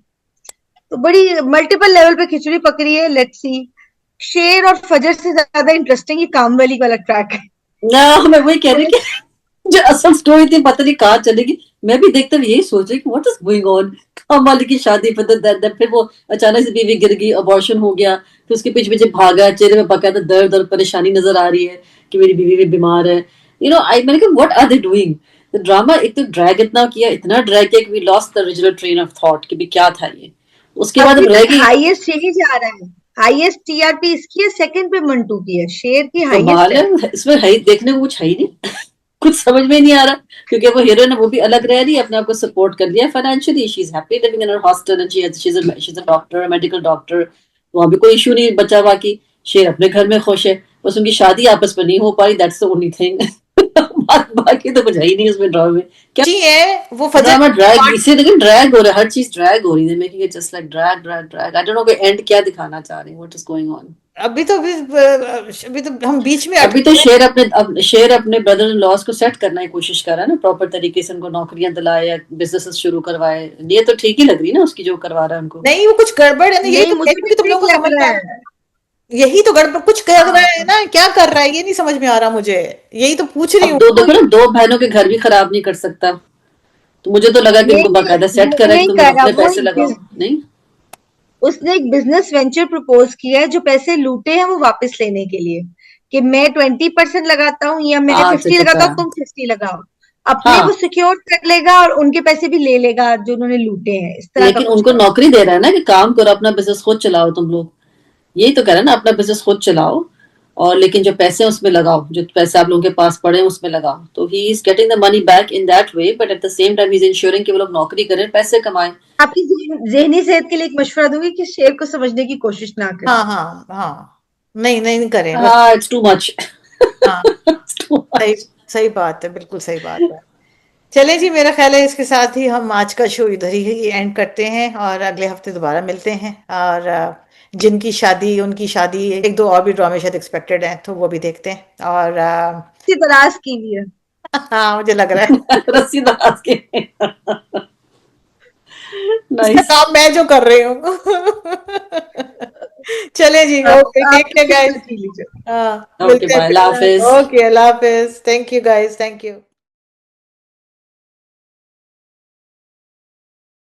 तो बड़ी मल्टीपल लेवल पे खिचड़ी पकड़ी है। Let's see. शेर और फजर से ज्यादा इंटरेस्टिंग ये कामवाली वाला ट्रैक है। ना मैं वही कह रही पुलिस। कि जो असल स्टोरी थी पता नहीं कहाँ चलेगी। मैं भी देखते हुए यही सोच रही कि व्हाट इज गोइंग ऑन। कमाल की शादी, फिर वो अचानक से बीवी गिर गई, अबॉर्शन हो गया, फिर उसके पीछे पीछे भागा, चेहरे में बकायदा दर्द और परेशानी नजर आ रही है कि मेरी बीवी भी बीमार है। आई मैंने कहा what are they doing. The drama एक तो ड्रैग इतना किया, इतना ड्रैग किया कि we lost the original train of thought कि भी क्या था ये। उसके बाद अभी अब रह तक गई। हाईएस्ट यही जा रहा है। हाईएस्ट टीआरपी इसकी है, सेकंड पे मंटू की है, शेर की हाईएस्ट कमाल है। है, इसमें है देखने को कुछ है ही नहीं। कुछ समझ में नहीं आ रहा, क्योंकि वो हीरोइन है, वो भी अलग रह रही है, अपने आप को सपोर्ट कर लिया financially, she is happy living in her hostel and she is a doctor, medical doctor. वहां भी कोई इशू नहीं बचा। बाकी शेर अपने घर में खुश है, बस उनकी शादी आपस में नहीं हो पाई, दैट्स द ओनली थिंग। बाकी तो कुछ है ही नहीं उसमें ड्रामे में। क्या जी है वो फजर। ड्रामा ड्रैग, इसे लेकिन ड्रैग हो रहा है, हर चीज ड्रैग हो रही है, making it just like drag drag drag. I don't no कि एंड क्या दिखाना चाह रहे हैं, व्हाट इज गोइंग ऑन। अभी तो हम बीच में अभी तो अटके हैं। शेर अपने ब्रदर इन लॉज को सेट करने की कोशिश कर रहा है ना, प्रॉपर तरीके से उनको नौकरियां दिलाए या बिजनेस शुरू करवाए। ये तो ठीक ही लग रही है ना उसकी, जो करवा रहा है उनको। नहीं वो कुछ गड़बड़ है ना, यही नहीं तो मुझे कहती हूँ भी कि तुम लोगों ठीक को लग समझ में रहा आ है। यही तो गड़बड़ कुछ कर रहा है हाँ। ना, क्या कर रहा है ये नहीं समझ में आ रहा मुझे। यही तो पूछ रही अब हूँ। दो देखो ना, दो बहनों के घर भी खराब नहीं कर सकता। तो मुझे तो लगा कि नहीं इनको नहीं, बाकायदा सेट वो करा कि नहीं तुम लोग कर रहा अपने वो पैसे लगाओ। नहीं। उसने एक बिजनेस वेंचर प्रपोज किया है, जो पैसे लूटे हैं वो वापस लेने के लिए। कि मैं 20% लगाता हूँ या मैं अच्छा 50 अच्छा लगाता अच्छा। हूँ, तुम 50 लगाओ। अपने हाँ, को सिक्योर कर लेगा और उनके पैसे भी ले लेगा जो उन्होंने लूटे हैं, इस तरह का लेकिन कुछ उनको करेगा। नौकरी दे रहा है ना कि काम करो, अपना बिजनेस खुद चलाओ तुम लोग। यही तो कह रहा है ना, अपना बिजनेस खुद चलाओ, और लेकिन जो पैसे हैं उसमें लगाओ, जो पैसे आप लोगों के पास पड़े हैं उसमें लगाओ। तो he is getting the money back in that way, but at the same time he is ensuring कि वो लोग नौकरी करें, पैसे कमाएं। आपकी जहनी सेहत के लिए एक मशवरा दूंगी कि शेर को समझने की कोशिश ना करें। हाँ हाँ हाँ। नहीं नहीं नहीं करें बस। हाँ, इट्स टू मच। हाँ इट्स टू सही। मच। सही बात है, बिल्कुल सही बात है। चलें जी, मेरा ख्याल है इसके साथ ही हम आज का शो इधर ही एंड करते हैं, और अगले हफ्ते दोबारा मिलते हैं। और जिनकी शादी, उनकी शादी, एक दो और भी ड्रामे शायद एक्सपेक्टेड हैं, तो वो भी देखते हैं। और इसी तलाश की भी है। हाँ मुझे लग रहा है रस्सी दराज के। इसका नाइस। काम मैं जो कर रही हूँ चले जी, ओके, आप टेक केयर इसके गाइस। साथ ही लीजिए। हाँ ओके मिलते हैं बाय, अल्लाह फिर। हाफिज। ओके, अल्लाह हाफिज, thank you guys, thank you.